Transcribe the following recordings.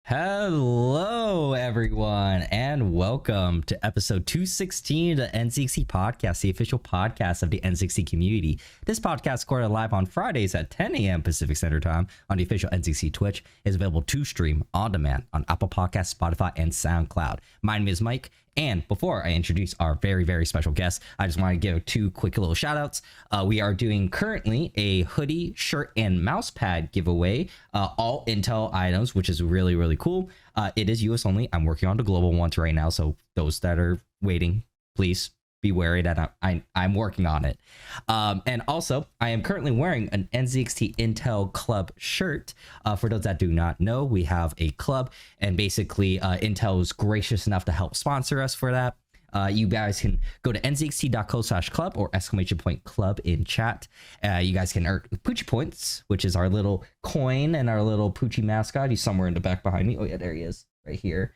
Hello, everyone, and welcome to episode 216 of the NZXT podcast, the official podcast of the NZXT community. This podcast, recorded live on Fridays at 10 a.m. Pacific Standard Time on the official NZXT Twitch, is available to stream on demand on Apple Podcasts, Spotify, and SoundCloud. My name is Mike. And before I introduce our very, very special guest, I just want to give two quick little shout outs. We are doing currently a hoodie, shirt, and mouse pad giveaway, all Intel items, which is really, really cool. It is US only. I'm working on the global ones right now. So those that are waiting, please be wary that I'm working on it. And also, I am currently wearing an NZXT Intel Club shirt. For those that do not know, we have a club, and basically Intel is gracious enough to help sponsor us for that. You guys can go to nzxt.co/club or !club in chat. You guys can earn Poochie points, which is our little coin and our little Poochie mascot. He's somewhere in the back behind me. Oh yeah, there he is. Right here.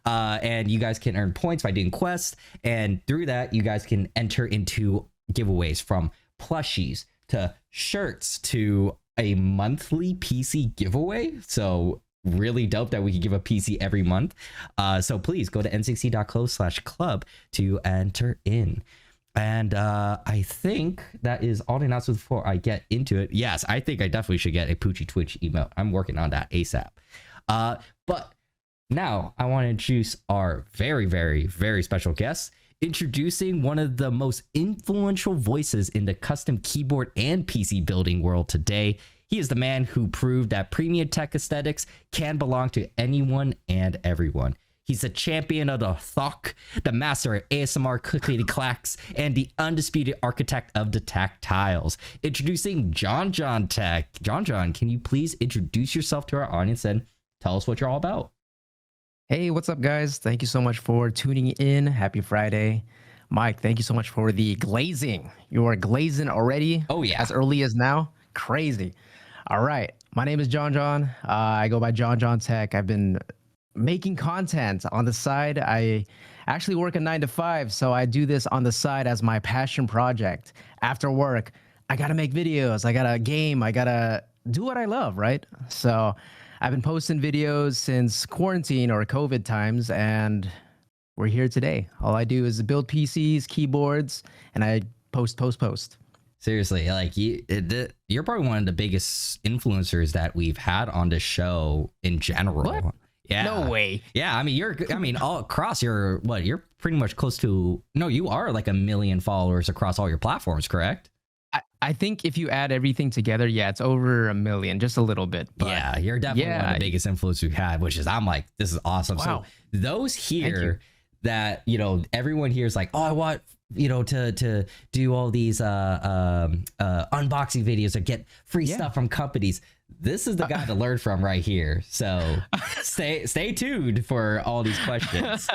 And you guys can earn points by doing quests, and through that you guys can enter into giveaways, from plushies to shirts to a monthly PC giveaway. So really dope that we can give a PC every month. So please go to nzxt.co/club to enter in. And I think that is all the announcements before I get into it. Yes, I think I definitely should get a Poochie Twitch emote. I'm working on that ASAP. But now, I want to introduce our very, very, very special guest, introducing one of the most influential voices in the custom keyboard and PC building world today. He is the man who proved that premium tech aesthetics can belong to anyone and everyone. He's the champion of the THOC, the master of ASMR clickity-clacks, and the undisputed architect of the tactiles. Introducing JonjonTech. Jonjon, can you please introduce yourself to our audience and tell us what you're all about? Hey, what's up, guys? Thank you so much for tuning in. Happy Friday. Mike, thank you so much for the glazing. You are glazing already. Oh, yeah. As early as now. Crazy. All right. My name is Jonjon. I go by JonjonTech. I've been making content on the side. I actually work a 9 to 5, so I do this on the side as my passion project. After work, I got to make videos. I got to game. I got to do what I love, right? So I've been posting videos since quarantine or COVID times, and we're here today. All I do is build PCs, keyboards, and I post. Seriously, like you're probably one of the biggest influencers that we've had on the show in general. What? Yeah. No way. Yeah, I mean, all across you're pretty much close to, no, you are like 1 million followers across all your platforms, correct? I think if you add everything together, yeah, it's over 1 million, just a little bit. But yeah, you're definitely one of the biggest influencers we've had, which is, I'm like, this is awesome. Wow. So those here that, everyone here is like, oh, I want, to do all these unboxing videos or get free stuff from companies. This is the guy to learn from right here. So stay tuned for all these questions.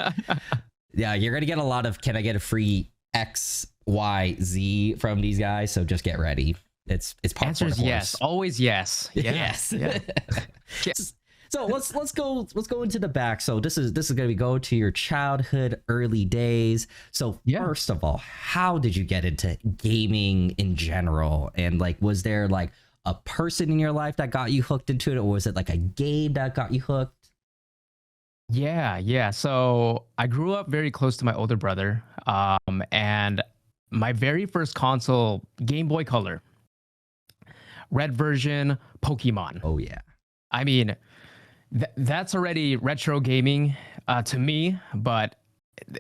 Yeah, you're going to get a lot of, can I get a free X, Y, Z from these guys? So just get ready. It's part answers of the yes, always yes. Yeah. Yes. Yeah. So let's go into the back. So this is gonna be go to your childhood, early days. So first of all, how did you get into gaming in general? And like, was there like a person in your life that got you hooked into it, or was it like a game that got you hooked? Yeah. So I grew up very close to my older brother, and my very first console, Game Boy Color, red version, Pokemon. Oh yeah. I mean, that's already retro gaming to me, but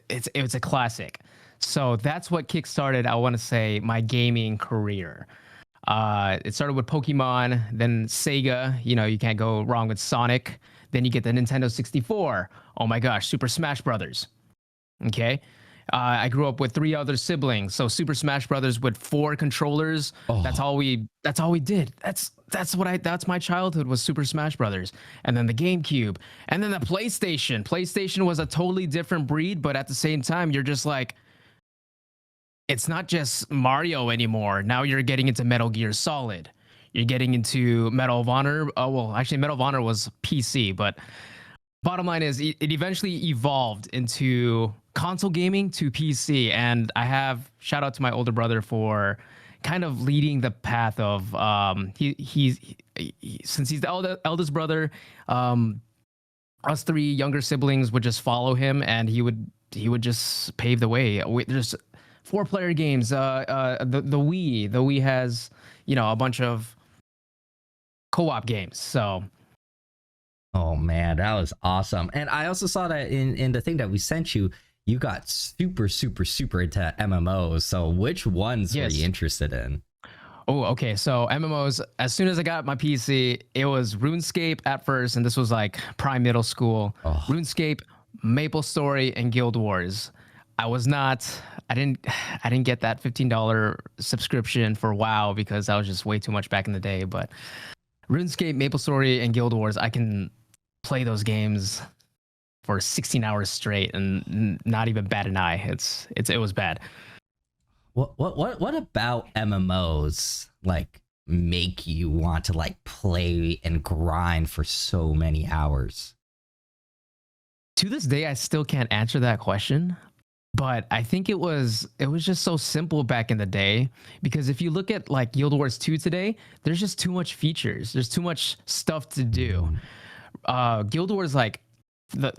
it's a classic. So that's what kickstarted, I want to say, my gaming career. It started with Pokemon, then Sega. You can't go wrong with Sonic. Then you get the Nintendo 64. Oh my gosh, Super Smash Brothers. Okay. I grew up with 3 other siblings, so Super Smash Brothers with 4 controllers. Oh. That's all we did. That's my childhood, was Super Smash Brothers. And then the GameCube, and then the PlayStation. PlayStation was a totally different breed, but at the same time, you're just like, it's not just Mario anymore. Now you're getting into Metal Gear Solid. You're getting into Medal of Honor. Oh, well, actually, Medal of Honor was PC, but bottom line is it eventually evolved into console gaming to PC. And I have shout out to my older brother for kind of leading the path of since he's the eldest brother, us three younger siblings would just follow him, and he would just pave the way. There's 4-player games. The Wii has, a bunch of co-op games. So Oh man, that was awesome. And I also saw that in the thing that we sent you, you got super, super, super into MMOs. So which ones were you interested in? Oh, okay. So MMOs, as soon as I got my PC, it was RuneScape at first, and this was like prime middle school. Oh. RuneScape, MapleStory, and Guild Wars. I didn't get that $15 subscription for WoW because that was just way too much back in the day. But RuneScape, MapleStory, and Guild Wars, I can play those games for 16 hours straight and not even bat an eye. It was bad. What about MMOs like make you want to like play and grind for so many hours? To this day, I still can't answer that question. But I think it was just so simple back in the day, because if you look at like Guild Wars 2 today, there's just too much features. There's too much stuff to do. Guild Wars, like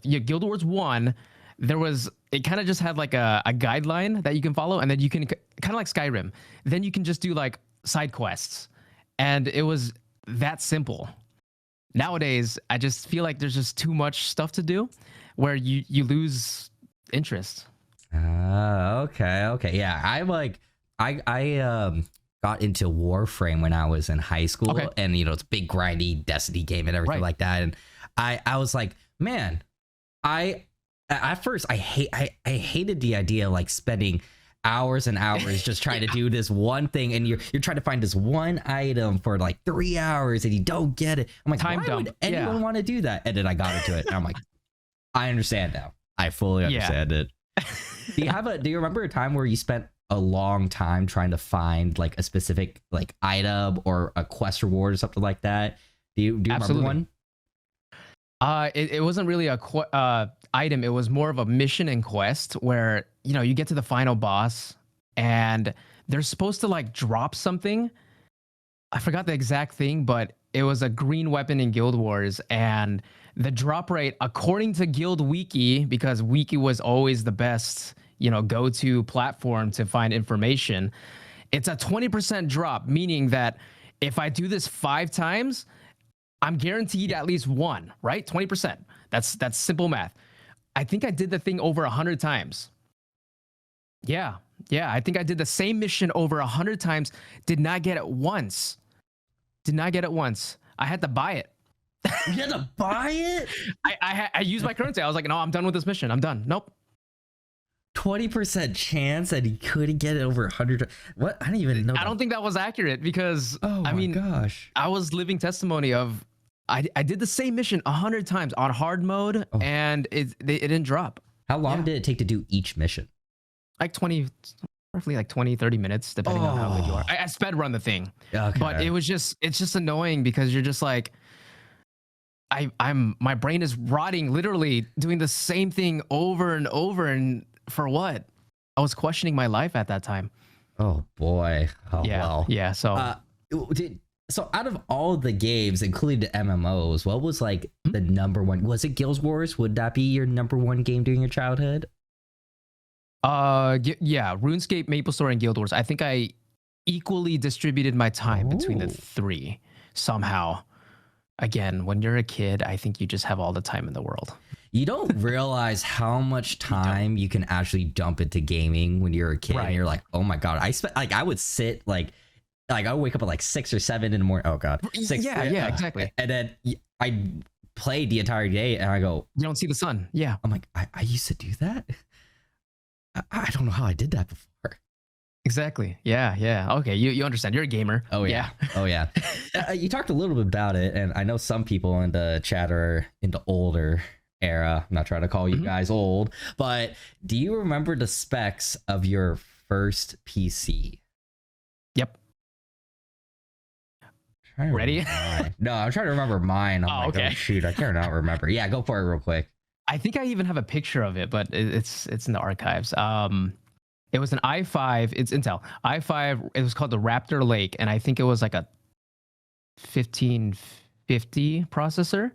Guild Wars 1, it kind of just had like a guideline that you can follow, and then you can kind of like Skyrim. Then you can just do like side quests, and it was that simple. Nowadays, I just feel like there's just too much stuff to do, where you lose interest. Okay. Yeah, I got into Warframe when I was in high school, and it's a big grindy Destiny game and everything like that. And I was like, man, at first I hated the idea of like spending hours and hours just trying to do this one thing, and you're trying to find this one item for like 3 hours and you don't get it. I'm like, why would anyone want to do that? And then I got into it, and I'm like, I understand now. I fully understand it. Do you remember a time where you spent a long time trying to find like a specific like item or a quest reward or something like that? Do you remember one? It wasn't really a item. It was more of a mission and quest where, you get to the final boss and they're supposed to like drop something. I forgot the exact thing, but it was a green weapon in Guild Wars, and the drop rate, according to Guild Wiki, because Wiki was always the best, go-to platform to find information, it's a 20% drop, meaning that if I do this 5 times, I'm guaranteed at least one, right? 20%. That's simple math. I think I did the thing over 100 times. Yeah. I think I did the same mission over 100 times. Did not get it once. I had to buy it. You had to buy it? I used my currency. I was like, no, I'm done with this mission. I'm done. Nope. 20% chance that he couldn't get it over 100. What? I didn't even know. I don't think that was accurate, because gosh, I was living testimony of I did the same mission 100 times on hard mode, and it didn't drop. How long did it take to do each mission? Like roughly like 20, 30 minutes, depending on how good you are. I sped run the thing, but it's just annoying, because you're just like, my brain is rotting, literally doing the same thing over and over, and for what? I was questioning my life at that time. Oh boy. Yeah. So out of all the games, including the MMOs, what was like the number one? Was it Guild Wars? Would that be your number one game during your childhood? Yeah, RuneScape, MapleStory, and Guild Wars. I think I equally distributed my time between the 3 somehow. Again, when you're a kid, I think you just have all the time in the world. You don't realize how much time you can actually dump into gaming when you're a kid. And you're like, oh my god, I would sit like I would wake up at like 6 or 7 in the morning. Oh god, 6. Yeah, exactly. And then I played the entire day, and I go, you don't see the sun. Yeah, I'm like, I used to do that. I don't know how I did that before. Exactly. Yeah. Okay, you understand. You're a gamer. Oh yeah. You talked a little bit about it, and I know some people in the chat are in the older era. I'm not trying to call you guys old, but do you remember the specs of your first PC? Yep. Ready? No, I'm trying to remember mine. I'm like, okay. Oh shoot, I cannot remember. Yeah, go for it real quick. I think I even have a picture of it, but it's in the archives. It was an i5. It's Intel i5. It was called the Raptor Lake, and I think it was like a 1550 processor.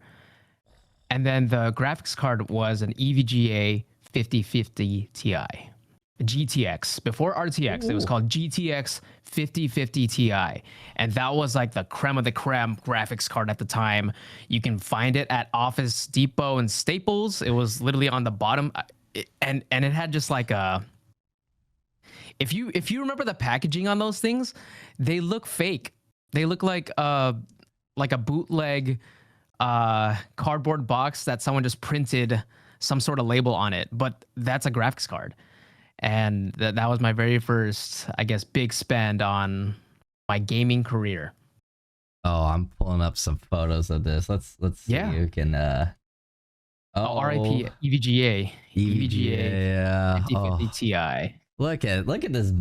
And then the graphics card was an EVGA 5050 Ti. GTX. Before RTX, it was called GTX 5050 Ti. And that was like the creme of the creme graphics card at the time. You can find it at Office Depot and Staples. It was literally on the bottom. And it had just like a... If you remember the packaging on those things, they look fake. They look like a bootleg cardboard box that someone just printed some sort of label on it. But that's a graphics card. And that was my very first, I guess, big spend on my gaming career. Oh, I'm pulling up some photos of this. Let's see. Yeah. You can RIP EVGA. EVGA 5050 Ti. Look at this.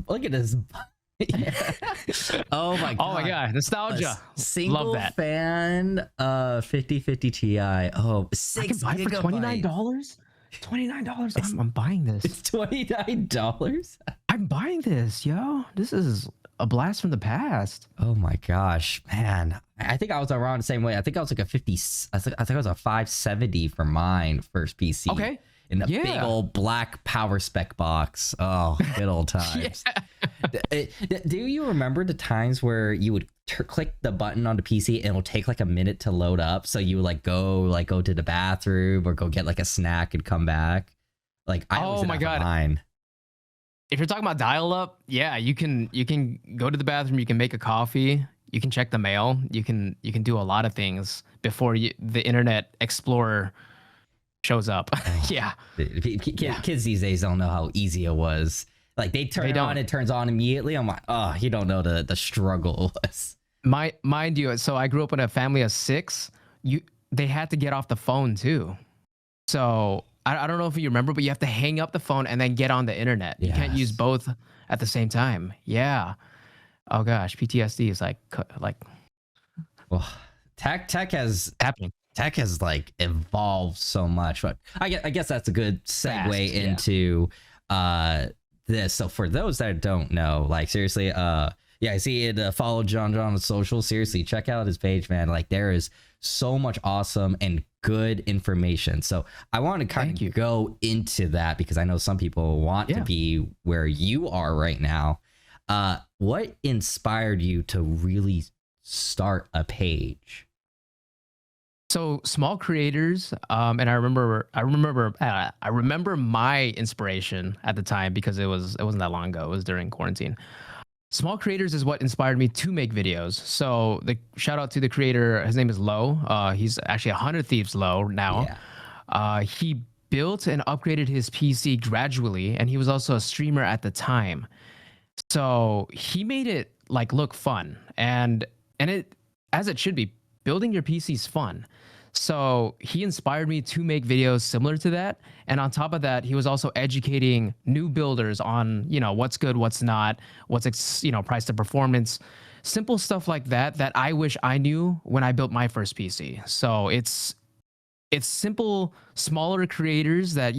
Oh my god. Oh my god, nostalgia. Single Love that. fan 5050 Ti. Oh, 6 I can buy it for gigabytes. $29. $29. I'm buying this. It's $29. I'm buying this, yo. This is a blast from the past. Oh my gosh, man. I think I was around the same way. I think I was like a 50. I think I was a 570 for mine first PC. Okay. In a big old black power spec box. Oh, good old times. Do you remember the times where you would click the button on the PC and it'll take like a minute to load up? So you would go to the bathroom or go get like a snack and come back. Like I always did that for mine. If you're talking about dial-up, yeah, you can go to the bathroom, you can make a coffee, you can check the mail, you can do a lot of things before the Internet Explorer shows up. Yeah. Kids these days don't know how easy it was. Like they turn it on, it turns on immediately. I'm like, oh, you don't know the struggle was. Mind you, so I grew up in a family of 6. They had to get off the phone too. So I don't know if you remember, but you have to hang up the phone and then get on the internet. You can't use both at the same time. Yeah. Oh gosh, PTSD is like. Well, tech has happening. Tech has like evolved so much, but I guess that's a good segue into this. So for those that don't know, like seriously, I see it. Follow Jonjon on social. Seriously, check out his page, man. Like there is so much awesome and good information. So I want to kind of go into that because I know some people want to be where you are right now. What inspired you to really start a page? So small creators, and I remember my inspiration at the time because it wasn't that long ago. It was during quarantine. Small creators is what inspired me to make videos. So the shout out to the creator. His name is Lo. He's actually 100 Thieves Lo now. Yeah. He built and upgraded his PC gradually, and he was also a streamer at the time. So he made it like look fun, and it as it should be. Building your PC is fun. So he inspired me to make videos similar to that. And on top of that, he was also educating new builders on, what's good, what's not, what's, price to performance, simple stuff like that I wish I knew when I built my first PC. So it's simple, smaller creators that,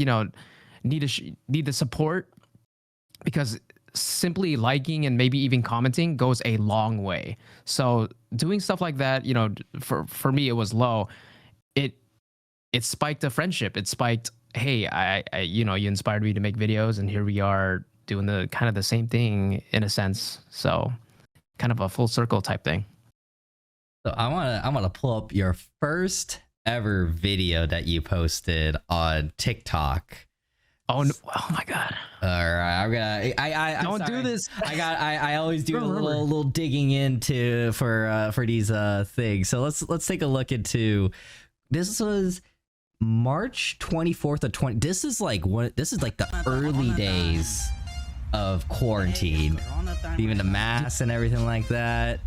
need the support, because simply liking and maybe even commenting goes a long way. So doing stuff like that, for me, it was Low. It spiked a friendship. It spiked, hey, I you inspired me to make videos, and here we are doing the kind of the same thing in a sense. So kind of a full circle type thing. So I want to pull up your first ever video that you posted on TikTok. Oh, no. Oh my God! All right, I'm gonna. I don't do this. I always do a little digging into for these things. So let's take a look into. This was March 24th of 20. This is like the early days of quarantine. Even the masks and everything like that.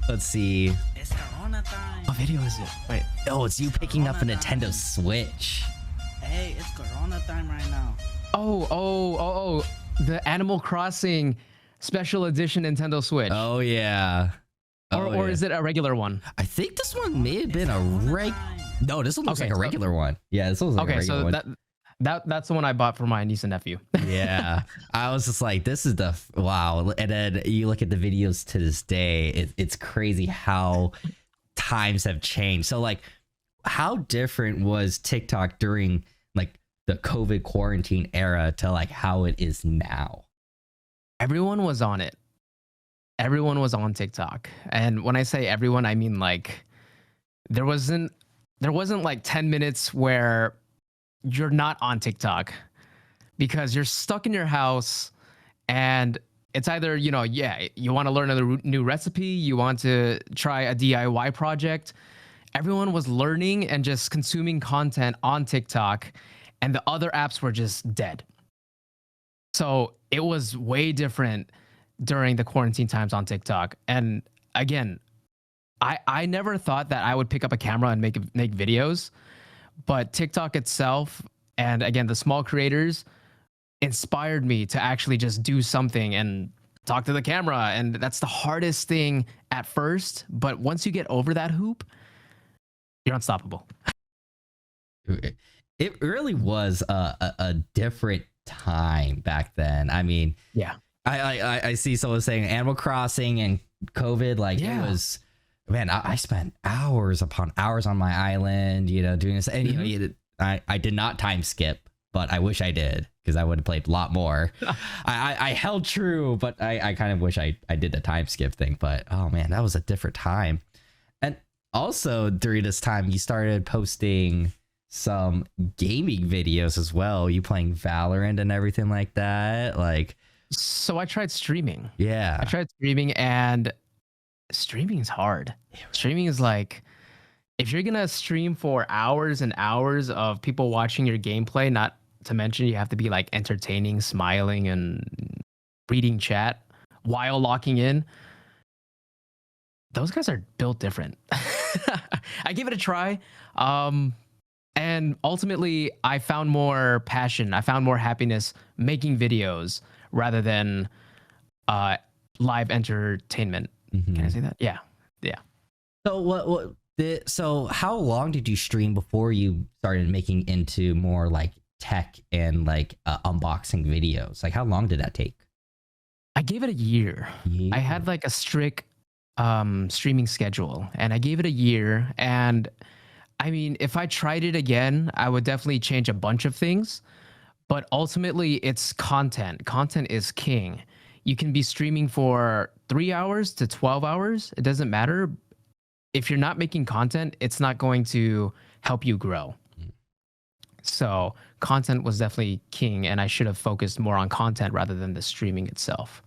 Let's see. What video is it? Wait. Oh, it's you picking up a Nintendo Switch. Hey, it's Corona time right now. Oh, the Animal Crossing special edition Nintendo Switch. Oh yeah. Or is it a regular one? I think this one may have been a No, this one looks like a regular one. Yeah, this one's like a regular one. That's the one I bought for my niece and nephew. Yeah, I was just like, this is the wow. And then you look at the videos to this day, it's crazy how times have changed. So like, how different was TikTok during like the COVID quarantine era to like how it is now? Everyone was on it. Everyone was on TikTok. And when I say everyone, I mean like there wasn't like 10 minutes where you're not on TikTok because you're stuck in your house and it's either, you know, yeah, you want to learn a new recipe, you want to try a DIY project. Everyone was learning and just consuming content on TikTok, and the other apps were just dead. So it was way different during the quarantine times on TikTok. And again, I never thought that I would pick up a camera and make videos, but TikTok itself, and again, the small creators inspired me to actually just do something and talk to the camera. And that's the hardest thing at first, but once you get over that hoop, you're unstoppable. It really was a different time back then. I mean, yeah, I see someone saying Animal Crossing and COVID, like it was, man, I spent hours upon hours on my island, you know, doing this. And, you know, I did not time skip, but I wish I did because I would have played a lot more. I held true, but I kind of wish I did the time skip thing. But, oh, man, that was a different time. And also during this time, you started posting some gaming videos as well. You playing Valorant and everything like that. Like, so I tried streaming. Yeah, I tried streaming, and streaming is hard. Streaming is like, if you're gonna stream for hours and hours of people watching your gameplay, not to mention you have to be like entertaining, smiling, and reading chat while locking in. Those guys are built different. I gave it a try. And ultimately, I found more passion. I found more happiness making videos rather than live entertainment. Can I say that? Yeah. Yeah. So so how long did you stream before you started making into more like tech and like unboxing videos? Like how long did that take? I gave it a year. I had like a strict streaming schedule, and I gave it a year. And I mean, if I tried it again, I would definitely change a bunch of things. But ultimately, it's content. Content is king. You can be streaming for 3 hours to 12 hours. It doesn't matter. If you're not making content, it's not going to help you grow. So content was definitely king, and I should have focused more on content rather than the streaming itself.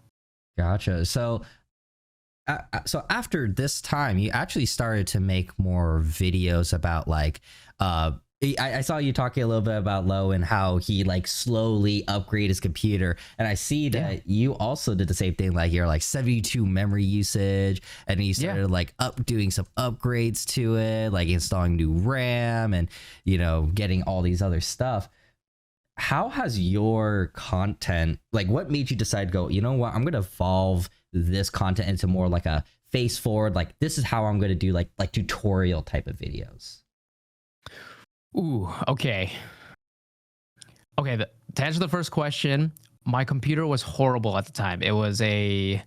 Gotcha. So after this time, you actually started to make more videos about like, I saw you talking a little bit about Lo and how he like slowly upgraded his computer. And I see that you also did the same thing. Like you're like 72 memory usage, and you started like doing some upgrades to it, like installing new RAM and, you know, getting all these other stuff. How has your content, like what made you decide to go, you know what, I'm going to evolve this content into more like a face forward, like this is how I'm going to do like tutorial type of videos? Ooh, okay. Okay, to answer the first question, my computer was horrible at the time. It was a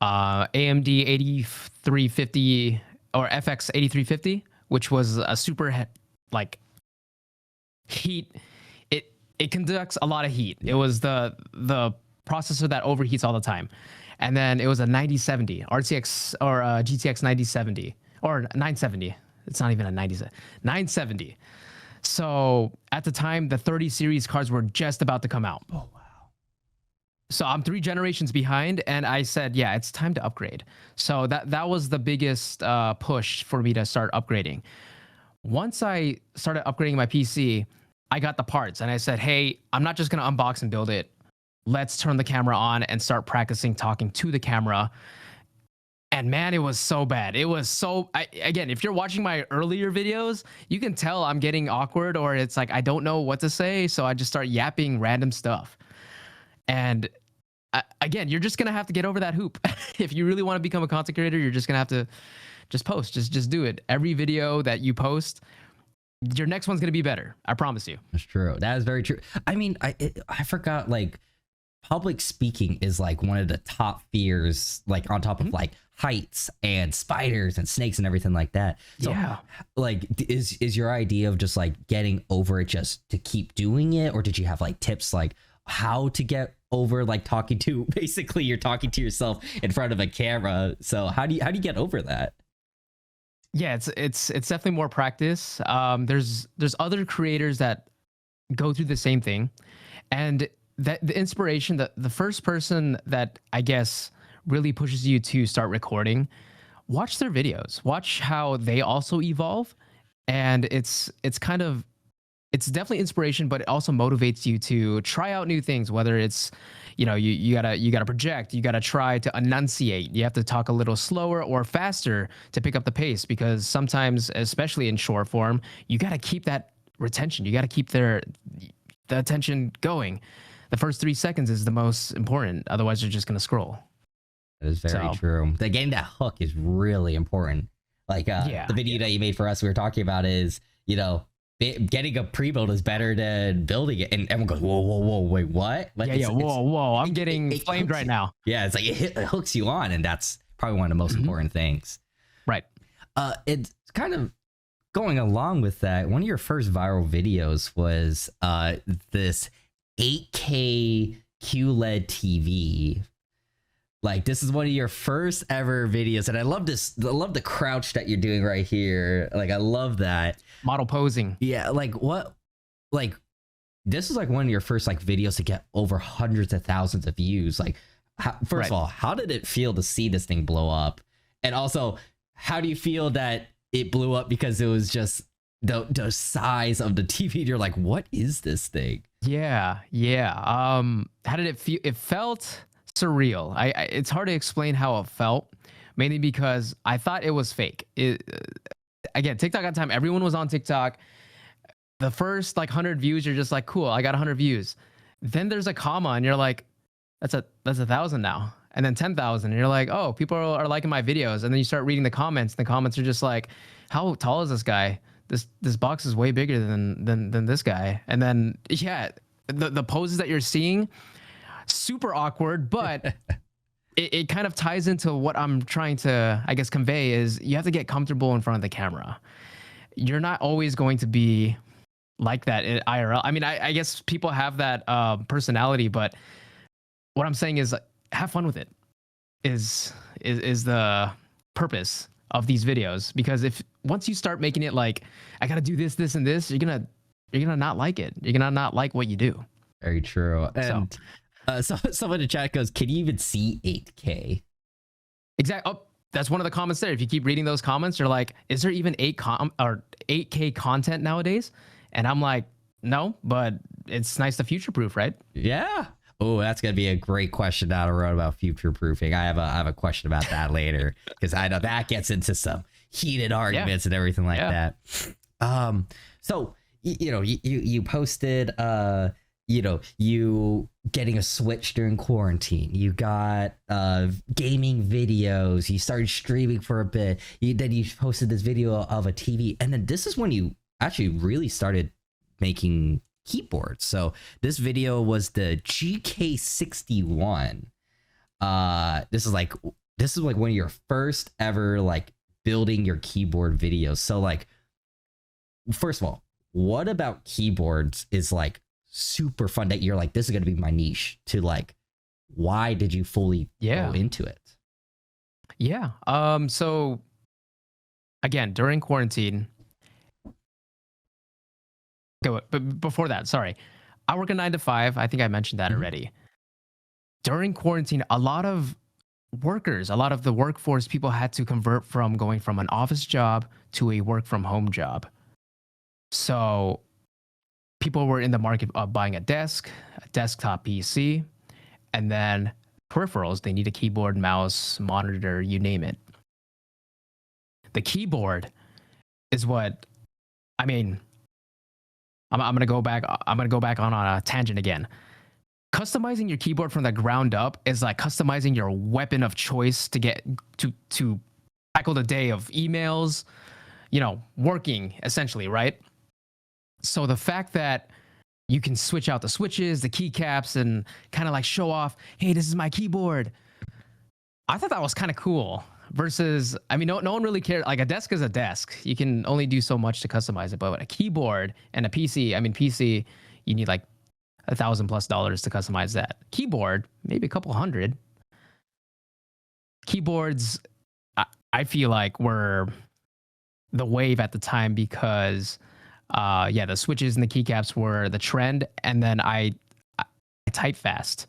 AMD 8350 or FX 8350, which was a super like heat. It conducts a lot of heat. It was the processor that overheats all the time. And then it was a 9070 RTX or GTX 9070 or 970. It's not even a 970. So at the time, the 30 series cards were just about to come out. Oh, wow. So I'm 3 generations behind, and I said, yeah, it's time to upgrade. So that was the biggest push for me to start upgrading. Once I started upgrading my PC, I got the parts, and I said, hey, I'm not just going to unbox and build it. Let's turn the camera on and start practicing talking to the camera. And man, it was so bad. It was so, again, if you're watching my earlier videos, you can tell I'm getting awkward, or it's like, I don't know what to say. So I just start yapping random stuff. And again, you're just going to have to get over that hoop. If you really want to become a content creator, you're just going to have to just post, just do it. Every video that you post, your next one's going to be better. I promise you. That's true. That is very true. I mean, I forgot, like, public speaking is like one of the top fears, like on top of like heights and spiders and snakes and everything like that. So, Yeah. like, is your idea of just like getting over it just to keep doing it, or did you have like tips like how to get over like talking to basically you're talking to yourself in front of a camera? So how do you get over that? Yeah, it's definitely more practice. There's other creators that go through the same thing, and that the inspiration, the first person that I guess really pushes you to start recording, watch their videos, watch how they also evolve, and it's definitely inspiration, but it also motivates you to try out new things. Whether it's, you gotta project, you gotta try to enunciate, you have to talk a little slower or faster to pick up the pace, because sometimes, especially in short form, you gotta keep that retention, you gotta keep the attention going. The first 3 seconds is the most important, otherwise you're just gonna scroll. That is very true. The getting that hook is really important. Like the video that you made for us, we were talking about is, getting a pre-build is better than building it, and everyone goes, whoa, wait, what? But whoa, I'm getting flamed right now. Yeah, it's like it hooks you on, and that's probably one of the most important things. Right. It's kind of going along with that. One of your first viral videos was this 8K QLED TV. Like, this is one of your first ever videos, and I love this. I love the crouch that you're doing right here. Like, I love that Model posing. Yeah, like what? Like, this is like one of your first like videos to get over hundreds of thousands of views. Like, first of all, how did it feel to see this thing blow up? And also, how do you feel that it blew up because it was just the size of the TV? You're like, what is this thing? Yeah. How did it feel? It felt surreal. It's hard to explain how it felt, mainly because I thought it was fake. Again, TikTok at the time, everyone was on TikTok. The first like 100 views, you're just like, cool, I got 100 views. Then there's a comma, and you're like, that's 1,000 now. And then 10,000, and you're like, oh, people are liking my videos. And then you start reading the comments, and the comments are just like, how tall is this guy? This box is way bigger than this guy. And then the poses that you're seeing, super awkward, but it kind of ties into what I'm trying to, I guess, convey is you have to get comfortable in front of the camera. You're not always going to be like that in IRL. I mean, I guess people have that personality, but what I'm saying is have fun with it is the purpose of these videos. Because if once you start making it like, I got to do this, and this, you're going to not like it. You're going to not like what you do. Very true. And so someone in the chat goes, can you even see 8K? Exactly. Oh, that's one of the comments there. If you keep reading those comments, you're like, is there even 8K content nowadays? And I'm like, no, but it's nice to future proof, right? Yeah. Oh, that's gonna be a great question down the road about future proofing. I have a question about that later, because I know that gets into some heated arguments and everything like that. So you posted you getting a Switch during quarantine. You got gaming videos. You started streaming for a bit. Then you posted this video of a TV, and then this is when you actually really started making keyboards. So this video was the GK61. This is like one of your first ever like building your keyboard videos. So like, first of all, what about keyboards is like super fun that you're like, this is gonna be my niche, to like, why did you fully go into it? So again, during quarantine, but before that, sorry, I work a 9 to 5. I think I mentioned that already. During quarantine, a lot of the workforce people had to convert from going from an office job to a work from home job. So people were in the market of buying a desk, a desktop PC, and then peripherals. They need a keyboard, mouse, monitor, you name it. The keyboard is what, I mean, I'm gonna go back on a tangent again. Customizing your keyboard from the ground up is like customizing your weapon of choice to get to tackle the day of emails, working essentially, right? So the fact that you can switch out the switches, the keycaps, and kind of like show off, hey, this is my keyboard, I thought that was kind of cool. versus, I mean, no one really cares. Like a desk is a desk. You can only do so much to customize it, but a keyboard and a PC, I mean, PC, you need like $1,000+ to customize that. Keyboard, maybe a couple hundred. Keyboards, I feel like were the wave at the time because, the switches and the keycaps were the trend, and then I type fast,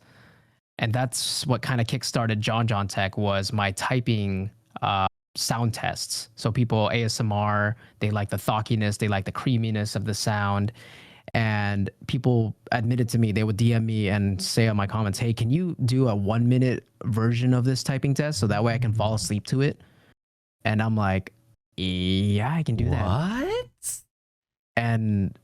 and that's what kind of kickstarted JonjonTech was my typing sound tests. So people ASMR, they like the thockiness, they like the creaminess of the sound. And people admitted to me, they would DM me and say on my comments, hey, can you do a 1-minute version of this typing test so that way I can fall asleep to it? And I'm like, yeah, I can do that. What? And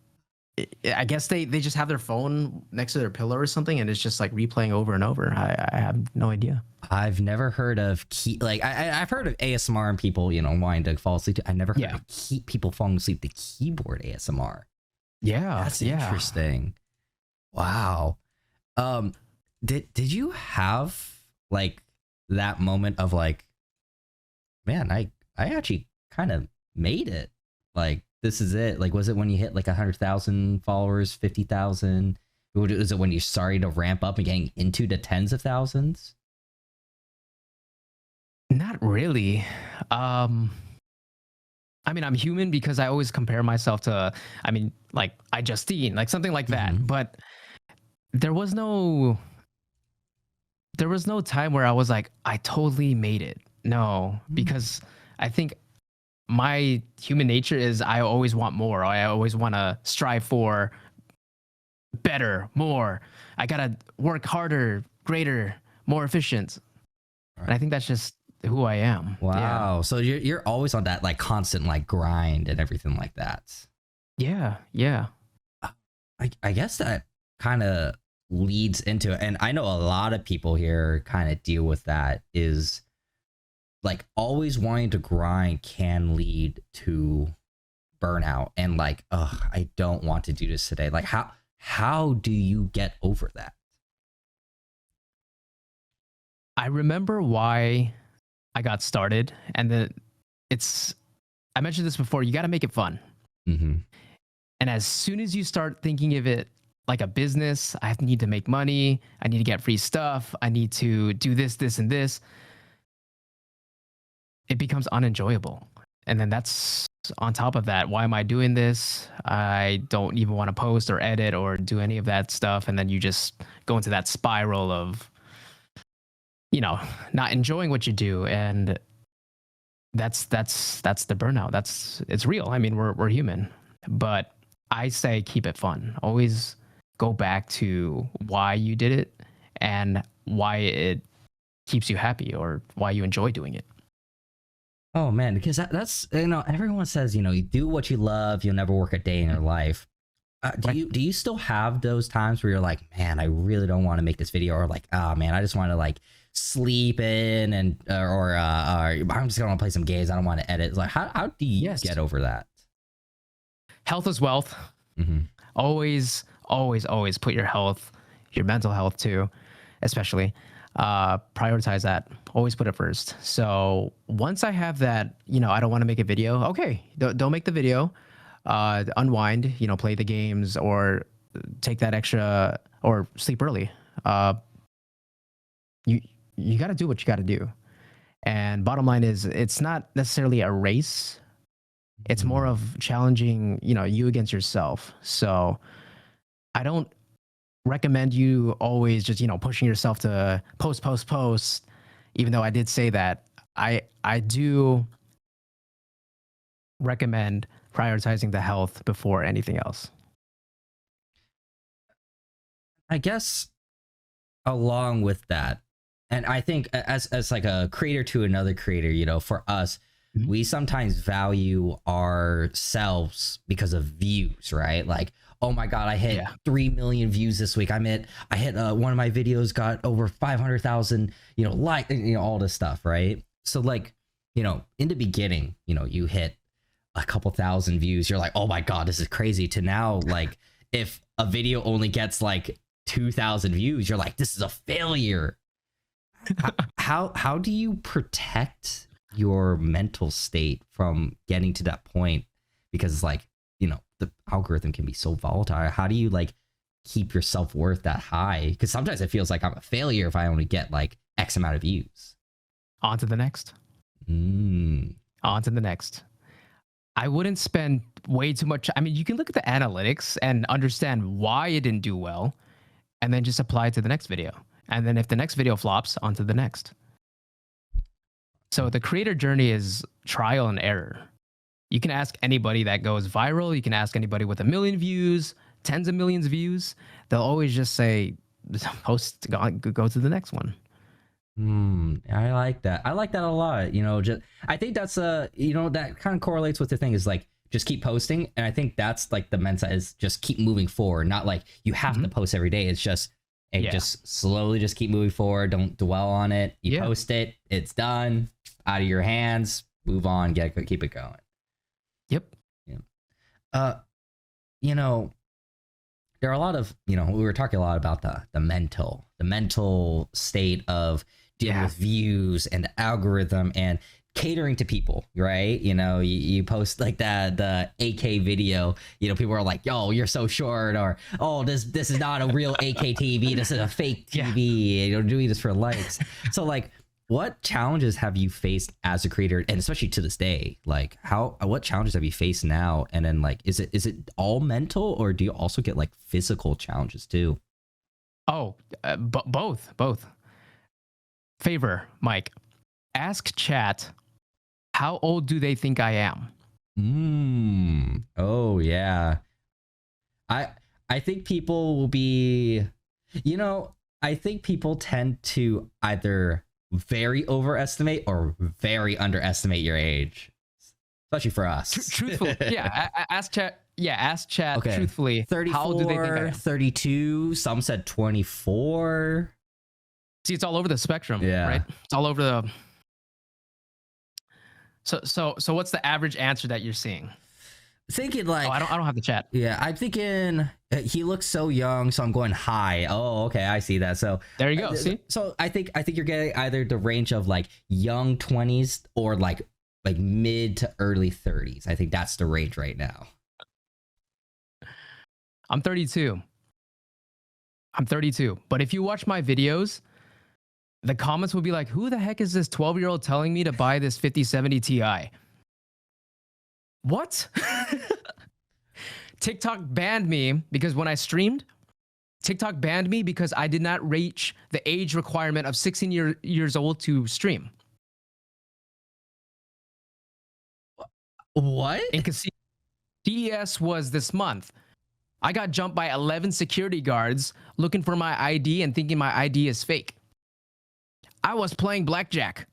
I guess they just have their phone next to their pillow or something, and it's just like replaying over and over. I have no idea. I've never heard of I've heard of ASMR and people, wanting to fall asleep. I never heard of people falling asleep to keyboard ASMR. Yeah, that's interesting. Wow. Did you have like that moment of like, man, I actually kind of made it. Like, this is it. Like, was it when you hit like 100,000 followers, 50,000? Was it when you started to ramp up and getting into the tens of thousands? Not really. I mean, I'm human because I always compare myself to, like iJustine, like something like that. Mm-hmm. But there was no time where I was like, I totally made it. No, because I think my human nature is I always want more. I always want to strive for better, more. I got to work harder, greater, more efficient. Right. And I think that's just who I am. Wow. Yeah. So you're always on that like constant like grind and everything like that. Yeah. I guess that kind of leads into it. And I know a lot of people here kind of deal with that, is like always wanting to grind can lead to burnout and like, I don't want to do this today. Like how do you get over that? I remember why I got started, and I mentioned this before, you got to make it fun. Mm-hmm. And as soon as you start thinking of it like a business, I need to make money, I need to get free stuff, I need to do this, this, and this, it becomes unenjoyable. And then that's on top of that. Why am I doing this? I don't even want to post or edit or do any of that stuff. And then you just go into that spiral of, not enjoying what you do. And that's the burnout. It's real. I mean, we're human, but I say keep it fun. Always go back to why you did it and why it keeps you happy or why you enjoy doing it. Oh man, because that's everyone says you do what you love, you'll never work a day in your life. Do you still have those times where you're like, man, I really don't want to make this video, or like, oh man, I just want to like sleep in and or I'm just gonna play some games, I don't want to edit. Like how do you get over that? Health is wealth. Mm-hmm. Always put your health, your mental health too, especially. Prioritize that. Always put it first. So once I have that, I don't want to make a video. Okay, don't make the video. Unwind. Play the games or take that extra or sleep early. You got to do what you got to do. And bottom line is, it's not necessarily a race. It's more of challenging, you against yourself. So I don't recommend you always just, pushing yourself to post, even though I did say that. I do recommend prioritizing the health before anything else. I guess along with that, and I think as like a creator to another creator, for us, mm-hmm. we sometimes value ourselves because of views, right? Like, oh my God, I hit 3 million views this week. I hit one of my videos got over 500,000, like, all this stuff, right? So like, in the beginning, you hit a couple thousand views. You're like, oh my God, this is crazy. To now, like, if a video only gets like 2,000 views, you're like, this is a failure. How do you protect your mental state from getting to that point? Because it's like, you know, the algorithm can be so volatile. How do you like keep your self-worth that high? Because sometimes it feels like I'm a failure if I only get like X amount of views. On to the next. On to the next. I wouldn't spend way too much. I mean, you can look at the analytics and understand why it didn't do well, and then just apply it to the next video. And then if the next video flops, on to the next. So the creator journey is trial and error. You can ask anybody that goes viral. You can ask anybody with 1 million views, tens of millions of views. They'll always just say, post, go to the next one. I like that. I like that a lot. You know, just I think that's you know, that kind of correlates with the thing is like just keep posting, and I think that's like the mindset is just keep moving forward. Not like you have to post every day. It's just just slowly just keep moving forward. Don't dwell on it. You post it, it's done, out of your hands. Move on. Keep it going. Yep. Yeah. You know, there are a lot of, you know, we were talking a lot about the mental state of dealing with views and the algorithm and catering to people, right? You know, you post like the AK video, you know, people are like, yo, you're so short, or oh, this is not a real AK TV, this is a fake TV, you're doing this for likes. So like, what challenges have you faced as a creator, and especially to this day? Like, what challenges have you faced now? And then like, is it all mental, or do you also get like physical challenges too? Oh, both. Favor, Mike. Ask chat, how old do they think I am? Oh yeah. I think people will be, you know, I think people tend to either very overestimate or very underestimate your age, especially for us. Truthfully, ask chat. Yeah, ask chat okay. Truthfully. 34, how old do they think I am? 32. Some said 24. See, it's all over the spectrum, right? It's all over the. So what's the average answer that you're seeing? Thinking like, I don't have the chat. Yeah, I'm thinking he looks so young, so I'm going high. Oh, okay, I see that. So there you go. See, so I think you're getting either the range of like young 20s or like mid to early 30s. I think that's the range right now. I'm 32. But if you watch my videos, the comments will be like, who the heck is this 12-year-old telling me to buy this 5070 Ti? What? TikTok banned me because when I streamed, TikTok banned me because I did not reach the age requirement of 16 years old to stream. What? In CES was this month. I got jumped by 11 security guards looking for my ID and thinking my ID is fake. I was playing blackjack.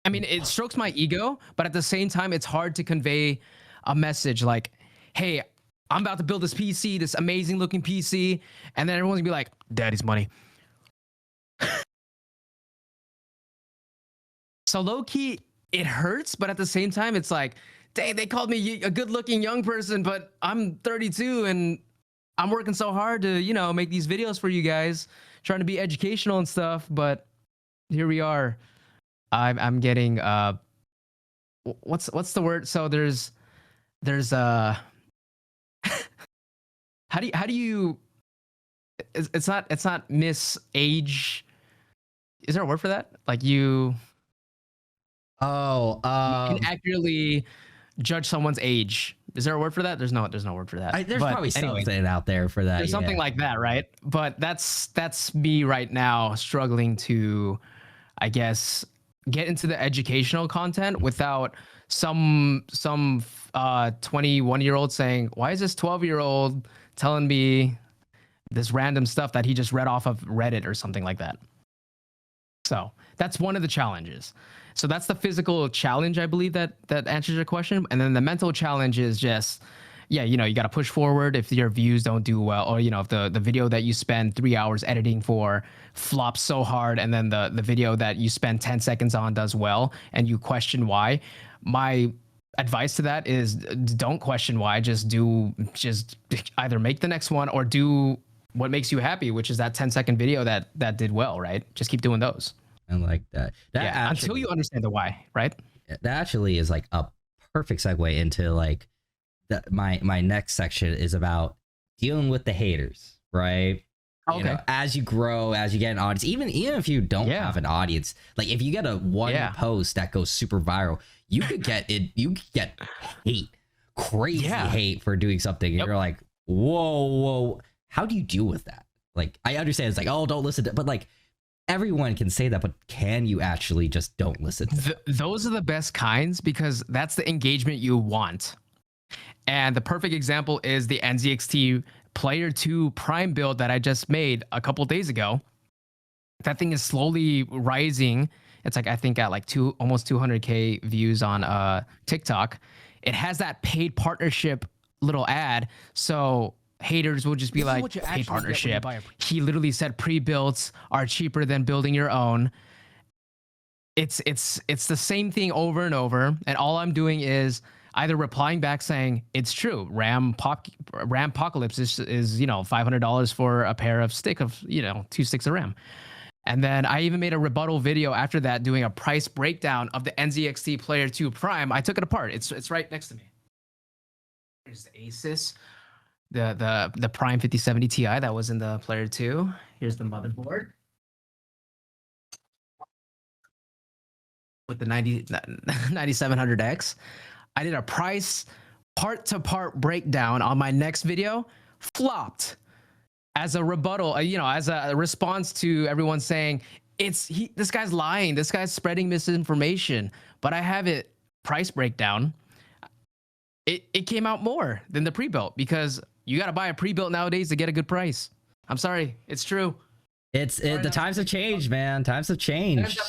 I mean, it strokes my ego, but at the same time, it's hard to convey a message like, hey, I'm about to build this PC, this amazing looking PC. And then everyone's gonna be like, daddy's money. So low key, it hurts, but at the same time, it's like, dang, they called me a good looking young person, but I'm 32 and I'm working so hard to, you know, make these videos for you guys, trying to be educational and stuff. But here we are. I'm getting what's the word? So there's how do you it's not miss age. Is there a word for that? Like you can accurately judge someone's age. Is there a word for that? There's no word for that. There's probably something out there for that. There's something like that, right? But that's me right now struggling to, I guess, get into the educational content without some 21-year-old saying, why is this 12-year-old telling me this random stuff that he just read off of Reddit or something like that? So that's one of the challenges. So that's the physical challenge, I believe, that answers your question. And then the mental challenge is just, you know, you got to push forward if your views don't do well, or, you know, if the video that you spend 3 hours editing for flops so hard, and then the video that you spend 10 seconds on does well, and you question why. My advice to that is don't question why, just either make the next one or do what makes you happy, which is that 10-second video that did well, right? Just keep doing those. I like that. That Yeah, actually, until you understand the why, right? that actually is like a perfect segue into like my next section is about dealing with the haters, right? You know, Okay. as you grow, as you get an audience, even if you don't Yeah. have an audience, like if you get a one Yeah. post that goes super viral, you could get it. You could get hate, crazy Yeah. hate for doing something, and Yep. you're like, whoa. How do you deal with that? Like, I understand it's like, oh, don't listen to, but like everyone can say that, but can you actually just don't listen to them? Those are the best kinds because that's the engagement you want. And the perfect example is the NZXT Player 2 Prime build that I just made a couple days ago. That thing is slowly rising. It's like I think at like almost 200K views on TikTok. It has that paid partnership little ad, so haters will just be like, paid partnership. He literally said pre-builds are cheaper than building your own. It's the same thing over and over, and all I'm doing is either replying back saying it's true. RAM Apocalypse is $500 for a pair of 2 sticks of RAM. And then I even made a rebuttal video after that doing a price breakdown of the NZXT Player 2 Prime. I took it apart. It's right next to me. Here's the Asus, the Prime 5070 Ti that was in the Player 2. Here's the motherboard with the 9700X. I did a price part-to-part breakdown on my next video, flopped as a rebuttal, as a response to everyone saying this guy's lying, this guy's spreading misinformation. But I have it price breakdown. It came out more than the pre-built because you got to buy a pre-built nowadays to get a good price. I'm sorry, it's true. The times have changed, man. Times have changed.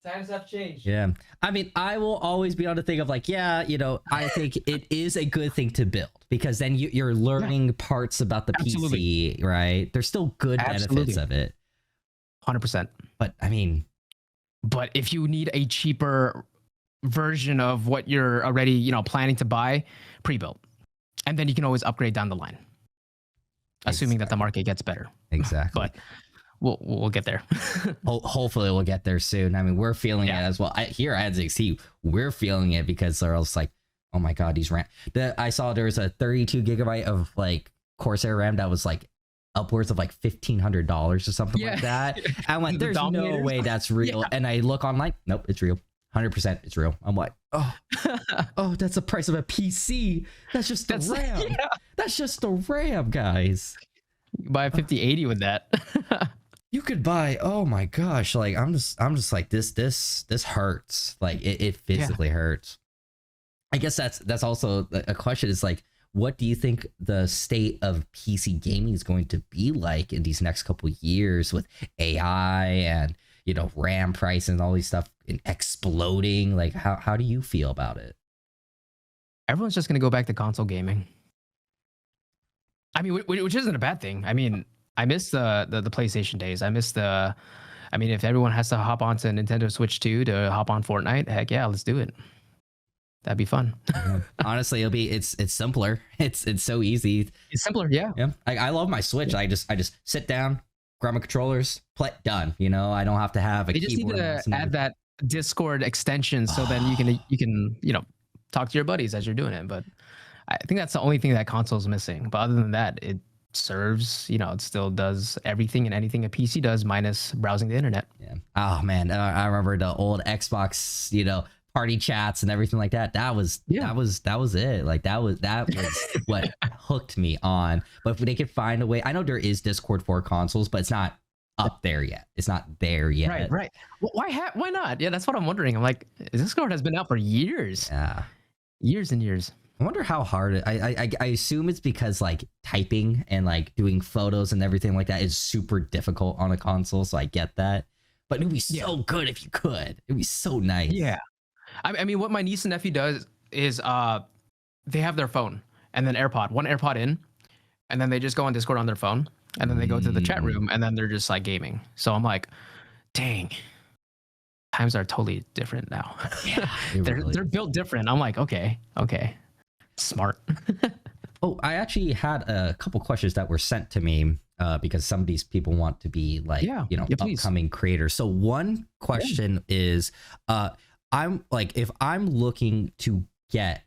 Times have changed. Yeah. I mean, I will always be on the thing of like, yeah, I think it is a good thing to build because then you're learning parts about the PC, right? There's still good benefits of it. 100%. But I mean, if you need a cheaper version of what you're already, planning to buy, pre-built. And then you can always upgrade down the line. Assuming that the market gets better. Exactly. But we'll get there. Hopefully we'll get there soon. I mean, we're feeling it as well. Here at NZXT, we're feeling it because they're also like, oh my God, these RAM. I saw there was a 32 gigabyte of like Corsair RAM that was like upwards of like $1,500 or something like that. I went, there's no way that's real. And I look online, nope, it's real. 100% it's real. I'm like, oh, that's the price of a PC. That's just the RAM. Yeah. That's just the RAM, guys. You can buy a 5080 with that. You could buy, oh my gosh, like I'm just like this hurts. Like it physically hurts. I guess that's also a question is like, what do you think the state of PC gaming is going to be like in these next couple of years with AI and RAM price and all these stuff exploding? Like how do you feel about it? Everyone's just gonna go back to console gaming. I mean, which isn't a bad thing. I mean, I miss the PlayStation days. If everyone has to hop onto Nintendo Switch 2 to hop on Fortnite, heck yeah, let's do it. That'd be fun. Yeah. Honestly, it's simpler. It's so easy. It's simpler, yeah. Yeah. I love my Switch. I just sit down, grab my controllers, play, done. I don't have to have a They keyboard. just need to add that Discord extension so then you can talk to your buddies as you're doing it. But I think that's the only thing that console's missing. But other than that, it serves, it still does everything and anything a PC does minus browsing the internet. Yeah. Oh man, I remember the old Xbox, party chats and everything like that. That was it. Like that was what hooked me on. But if they could find a way, I know there is Discord for consoles, but it's not up there yet. It's not there yet. Right. Well, why not? Yeah, that's what I'm wondering. I'm like, Discord has been out for years. Yeah. Years and years. I wonder how hard I assume it's because like typing and like doing photos and everything like that is super difficult on a console. So I get that, but it'd be so good if you could. It'd be so nice. Yeah. I mean, what my niece and nephew does is they have their phone and then one AirPod in, and then they just go on Discord on their phone, and then they go to the chat room, and then they're just like gaming. So I'm like, dang, times are totally different now. Yeah, they're built different. I'm like, okay, smart. Oh, I actually had a couple questions that were sent to me because some of these people want to be like, please. upcoming creators. So one question is, I'm like, if I'm looking to get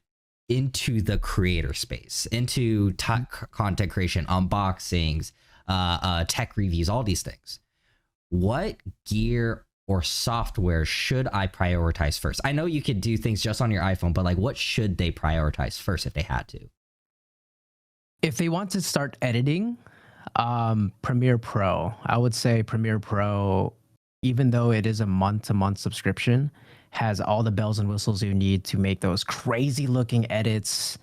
into the creator space, into content creation, unboxings, tech reviews, all these things, what gear or software should I prioritize first? I know you could do things just on your iPhone, but like, what should they prioritize first if they had to? If they want to start editing, Premiere Pro, I would say Premiere Pro, even though it is a month-to-month subscription, has all the bells and whistles you need to make those crazy looking edits.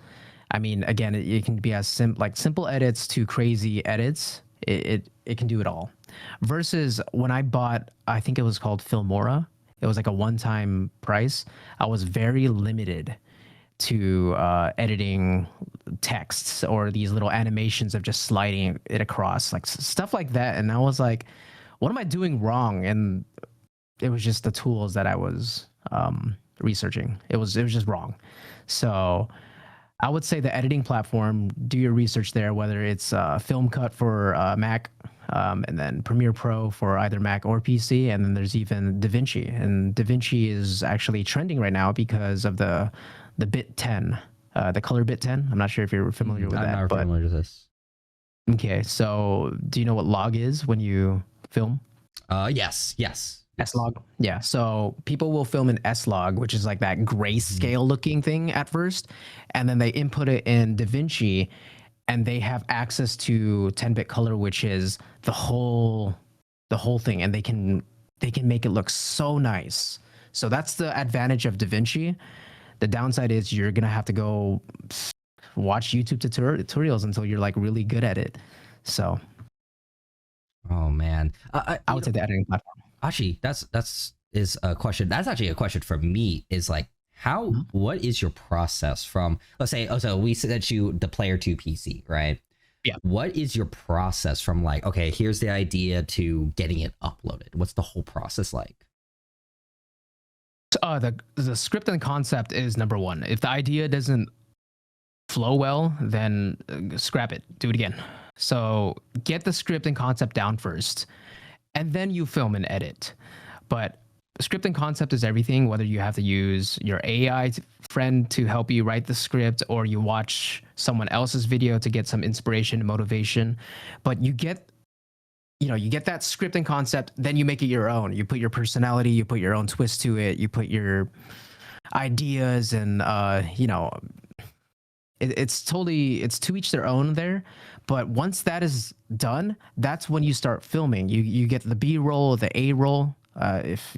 I mean, again, it can be as simple edits to crazy edits. It can do it all. Versus when I bought, I think it was called Filmora. It was like a one-time price. I was very limited to editing texts or these little animations of just sliding it across, like stuff like that. And I was like, what am I doing wrong? And it was just the tools that I was researching. It was just wrong. So I would say the editing platform, do your research there, whether it's Film Cut for Mac, and then Premiere Pro for either Mac or PC, and then there's even DaVinci. And DaVinci is actually trending right now because of the bit 10, the color bit 10. I'm not sure if you're familiar with that. I'm not familiar with this. Okay, so do you know what log is when you film? Yes. S-Log. Yeah. So people will film in S-Log, which is like that grayscale looking thing at first. And then they input it in DaVinci and they have access to 10-bit color, which is the whole thing. And they can make it look so nice. So that's the advantage of DaVinci. The downside is you're going to have to go watch YouTube tutorials until you're like really good at it. So. Oh man. I would say the editing platform. Actually, that's a question. That's actually a question for me. Is like, what is your process from? Let's say, so we sent you the Player 2 PC, right? Yeah. What is your process from like, okay, here's the idea to getting it uploaded? What's the whole process like? The script and concept is number one. If the idea doesn't flow well, then scrap it. Do it again. So get the script and concept down first, and then you film and edit. But script and concept is everything, whether you have to use your AI friend to help you write the script or you watch someone else's video to get some inspiration and motivation. But you get that script and concept, then you make it your own. You put your personality, you put your own twist to it, you put your ideas, and it's to each their own there. But once that is done, that's when you start filming. You get the B-roll, the A-roll. If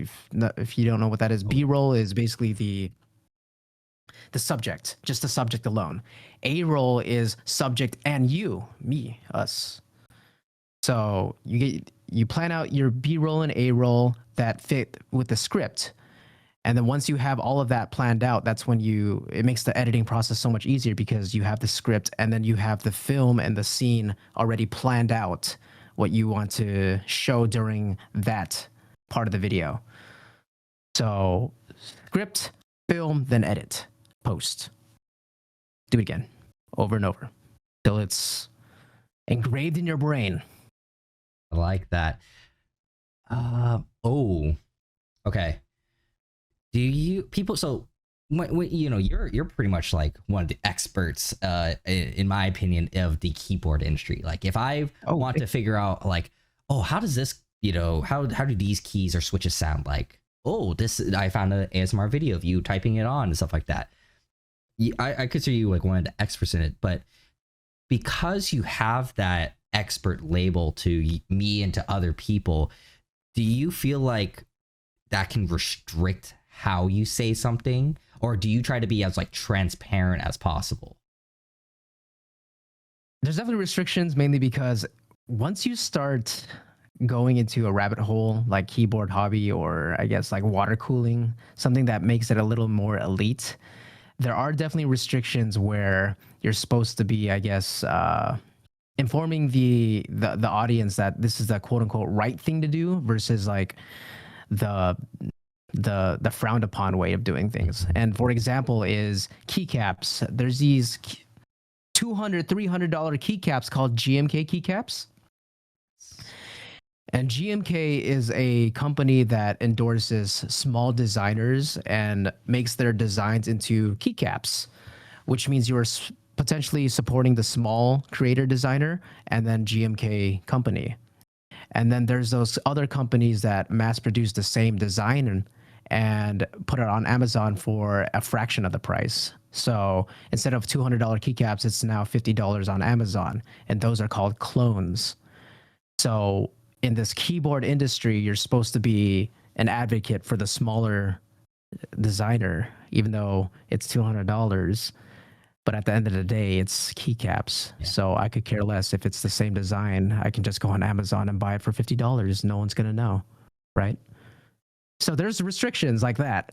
you don't know what that is, B-roll is basically the subject, just the subject alone. A-roll is subject and you, me, us. So you plan out your B-roll and A-roll that fit with the script. And then once you have all of that planned out, that's when it makes the editing process so much easier because you have the script and then you have the film and the scene already planned out what you want to show during that part of the video. So script, film, then edit, post. Do it again, over and over, till it's engraved in your brain. I like that. Okay. Do you people? So, when you're pretty much like one of the experts, in my opinion, of the keyboard industry. Like, if I want to figure out, like, how does this, how do these keys or switches sound like? I found an ASMR video of you typing it on and stuff like that. I consider you like one of the experts in it, but because you have that expert label to me and to other people, do you feel like that can restrict how you say something, or do you try to be as like transparent as possible? There's definitely restrictions, mainly because once you start going into a rabbit hole like keyboard hobby, or I guess like water cooling, something that makes it a little more elite, there are definitely restrictions where you're supposed to be, I guess, informing the audience that this is the quote unquote right thing to do versus like the frowned upon way of doing things. And for example is keycaps. There's these $200, $300 keycaps called GMK keycaps. And GMK is a company that endorses small designers and makes their designs into keycaps, which means you are potentially supporting the small creator designer and then GMK company. And then there's those other companies that mass produce the same design and put it on Amazon for a fraction of the price. So instead of $200 keycaps, it's now $50 on Amazon. And those are called clones. So in this keyboard industry, you're supposed to be an advocate for the smaller designer, even though it's $200. But at the end of the day, it's keycaps. Yeah. So I could care less if it's the same design. I can just go on Amazon and buy it for $50. No one's going to know, right? So there's restrictions like that.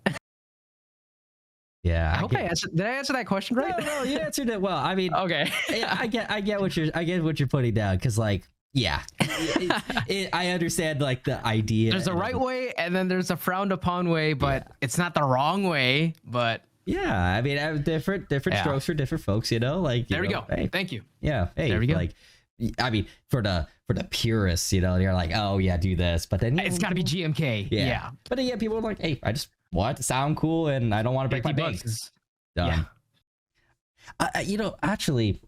Yeah, I hope I answered. Did I answer that question right? No, you answered it well. I mean, okay. I get what you're putting down, because like, yeah, I understand like the idea. There's a right way, and then there's a frowned upon way, but it's not the wrong way. But yeah, I mean, different strokes for different folks, you know. Like there we go. Hey, thank you. Yeah, hey, there we go. Like, I mean, for the purists, you know, you're like, oh yeah, do this, but then it's got to be GMK. Yeah. But then, yeah, people are like, hey, I just want it to sound cool, and I don't want to break my bank. Yeah. You know, actually,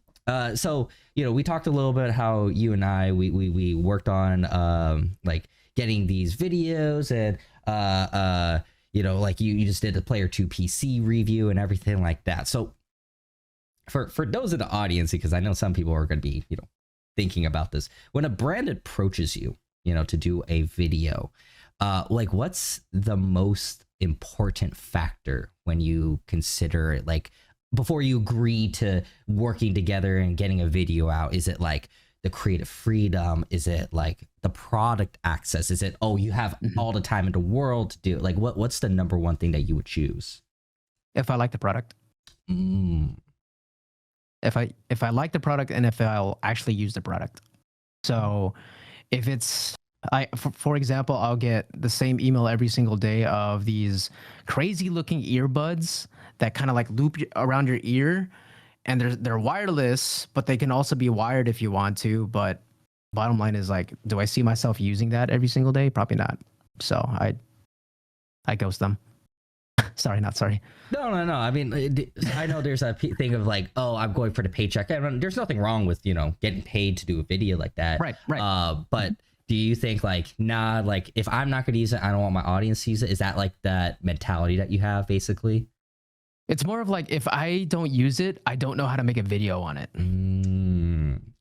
so you know, we talked a little bit how you and I we worked on like getting these videos, and you know, like you just did the Player 2 PC review and everything like that. So for those in the audience, because I know some people are going to be, you know, thinking about this, when a brand approaches you, you know, to do a video, like what's the most important factor when you consider it, like before you agree to working together and getting a video out? Is it like the creative freedom? Is it like the product access? Is it, oh, you have all the time in the world to do it? Like what's the number one thing that you would choose? If I like the product. If I like the product, and if I'll actually use the product. So if it's, for example, I'll get the same email every single day of these crazy looking earbuds that kind of like loop around your ear, and they're wireless, but they can also be wired if you want to. But bottom line is, like, do I see myself using that every single day? Probably not. So I ghost them. Sorry, not sorry. No. I mean, I know there's a thing of like, oh, I'm going for the paycheck. I mean, there's nothing wrong with, you know, getting paid to do a video like that. Right. But do you think like, nah, like if I'm not going to use it, I don't want my audience to use it? Is that like that mentality that you have basically? It's more of like, if I don't use it, I don't know how to make a video on it.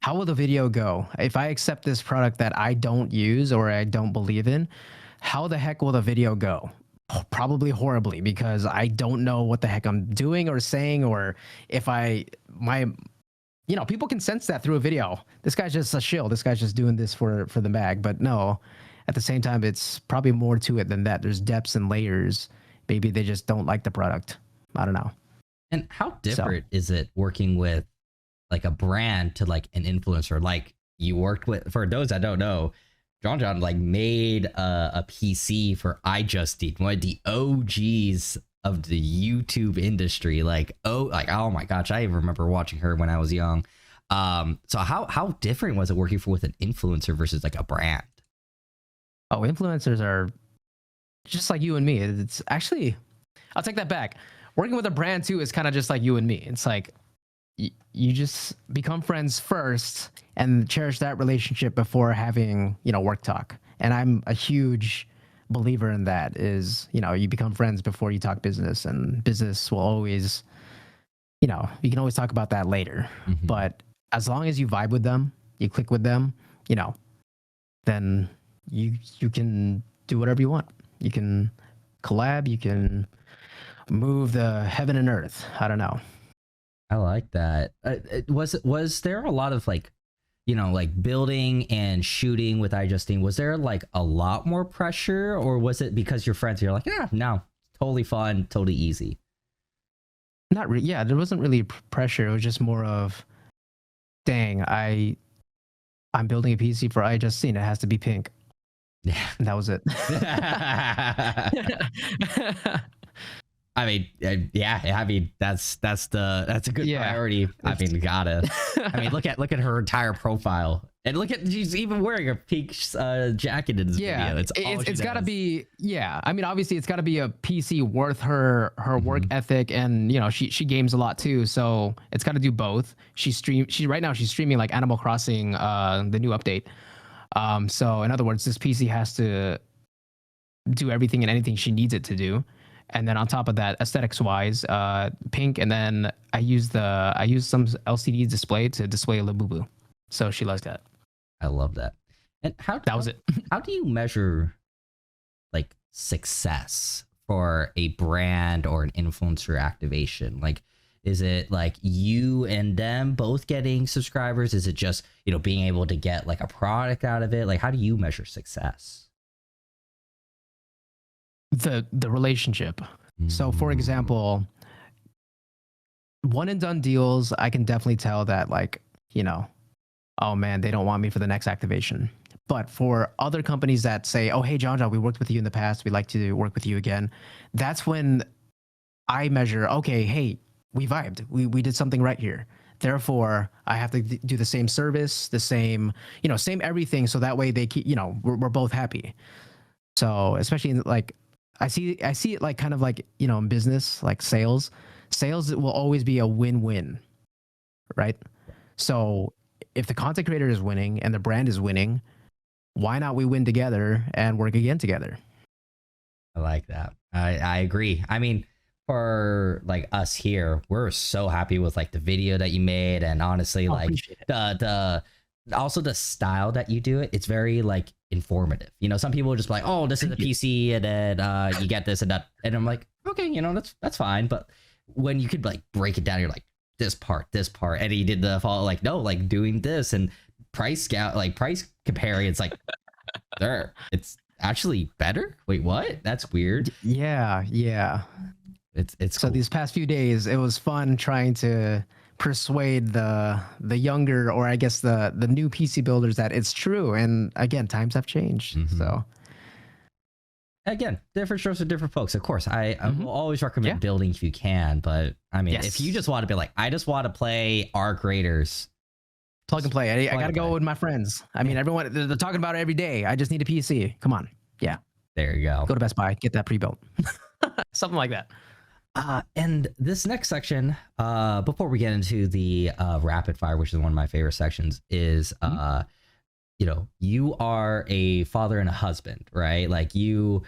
How will the video go? If I accept this product that I don't use or I don't believe in, how the heck will the video go? Probably horribly, because I don't know what the heck I'm doing or saying, or if you know, people can sense that through a video. This guy's just a shill. This guy's just doing this for the bag. But no, at the same time, it's probably more to it than that. There's depths and layers. Maybe they just don't like the product. I don't know. And how different is it working with like a brand to like an influencer? Like you worked with, for those that don't know, Jonjon like made a PC for iJustine, one of the OGs of the YouTube industry. Like, oh my gosh, I even remember watching her when I was young. So how different was it working with an influencer versus like a brand? Oh, influencers are just like you and me. It's actually, I'll take that back. Working with a brand too is kind of just like you and me. It's like you just become friends first and cherish that relationship before having, you know, work talk. And I'm a huge believer in that, is, you know, you become friends before you talk business, and business will always, you know, you can always talk about that later. But as long as you vibe with them, you click with them, you know, then you can do whatever you want. You can collab, you can move the heaven and earth. I don't know. I like that. Was there a lot of like, you know, like building and shooting with iJustine? Was there like a lot more pressure, or was it because you're friends, you're like, yeah, no, totally fun, totally easy? Not really. Yeah, there wasn't really pressure. It was just more of, dang, I'm building a PC for iJustine. It has to be pink. Yeah, and that was it. Yeah. I mean, that's a good priority. I mean, gotta. I mean, look at her entire profile, and look at she's even wearing a pink jacket in this video. It's got to be. Yeah, I mean, obviously, it's got to be a PC worth her work ethic, and she games a lot too, so it's got to do both. Right now she's streaming like Animal Crossing, the new update. So in other words, this PC has to do everything and anything she needs it to do. And then on top of that, aesthetics wise, pink, and then I use some LCD display to display a Labubu. So she likes that. I love that. And that was it. How do you measure like success for a brand or an influencer activation? Like, is it like you and them both getting subscribers? Is it just, being able to get like a product out of it? Like, how do you measure success? The relationship. So for example, one and done deals, I can definitely tell that like, oh man, they don't want me for the next activation. But for other companies that say, oh, hey, Jonjon, we worked with you in the past, we'd like to work with you again. That's when I measure, okay, hey, we vibed. We did something right here. Therefore, I have to do the same service, the same, same everything. So that way they keep, we're both happy. So especially in like, I see it like kind of like, in business, like sales will always be a win-win, right? So if the content creator is winning and the brand is winning, why not we win together and work again together? I like that. I agree. I mean, for like us here, we're so happy with like the video that you made, and honestly, like the also the style that you do it. It's very like informative. Some people just be like, oh, this is a PC, and then you get this and that, and I'm like, okay, that's fine. But when you could like break it down, you're like this part, and he did the follow, like no, like doing this and price comparing. It's like there, it's actually better. Wait, what? That's weird. Yeah. It's so cool. These past few days, it was fun trying to persuade the younger, or I guess the new PC builders, that it's true. And again, times have changed. So again, different strokes for different folks. Of course, I will always recommend building if you can. But I mean, if you just want to be like, I just want to play Arc Raiders, plug and play. I got to go with my friends. I mean, everyone, they're talking about it every day. I just need a PC. Come on. Yeah. There you go. Go to Best Buy, get that pre-built. Something like that. And this next section, before we get into the rapid fire, which is one of my favorite sections, is you are a father and a husband, right? Like you're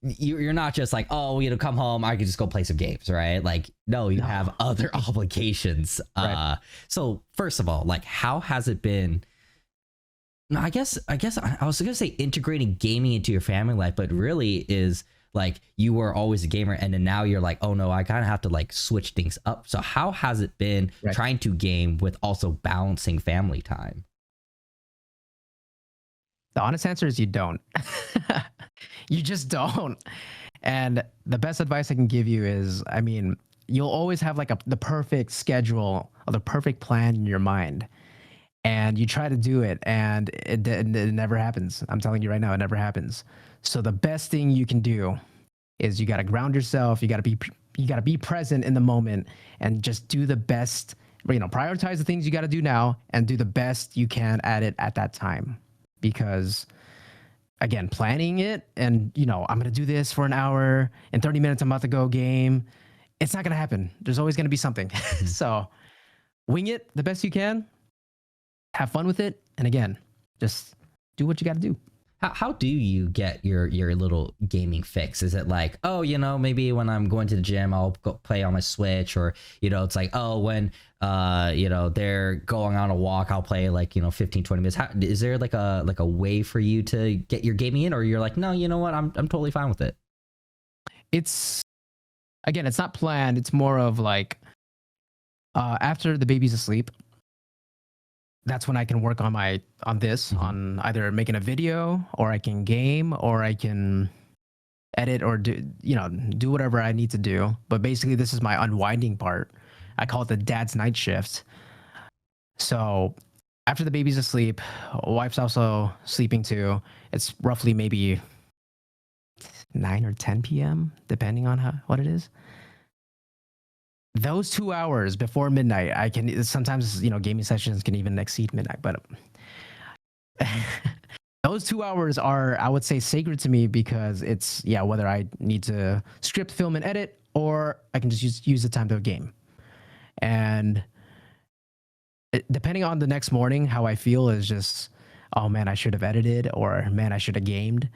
not just like, oh, come home, I can just go play some games, right? Like, no, you have other obligations. Right. So first of all, like, how has it been? No, I guess I was gonna say integrating gaming into your family life, but really is like you were always a gamer, and then now you're like, oh no, I kind of have to like switch things up. So how has it been trying to game with also balancing family time? The honest answer is you don't. You just don't. And the best advice I can give you is, I mean, you'll always have like the perfect schedule or the perfect plan in your mind. And you try to do it, and it never happens. I'm telling you right now, it never happens. So the best thing you can do is you got to ground yourself. You got to be present in the moment and just do the best. Prioritize the things you got to do now and do the best you can at it at that time. Because again, planning it and I'm gonna do this for an hour, in 30 minutes I'm about to go game. It's not gonna happen. There's always gonna be something. So wing it the best you can. Have fun with it, and again, just do what you got to do. How do you get your little gaming fix? Is it like, oh, maybe when I'm going to the gym, I'll go play on my Switch, or it's like, oh, when they're going on a walk, I'll play like 15, 20 minutes. Is there like a way for you to get your gaming in, or you're like, no, you know what, I'm totally fine with it? It's not planned. It's more of like after the baby's asleep, that's when I can work on on either making a video, or I can game, or I can edit, or do whatever I need to do. But basically, this is my unwinding part. I call it the dad's night shift. So after the baby's asleep, wife's also sleeping too. It's roughly maybe 9 or 10 p.m. depending on what it is. Those 2 hours before midnight, I can sometimes, gaming sessions can even exceed midnight, but those 2 hours are, I would say, sacred to me because it's, whether I need to script, film, and edit, or I can just use the time to game. And depending on the next morning, how I feel is just, oh man, I should have edited, or man, I should have gamed.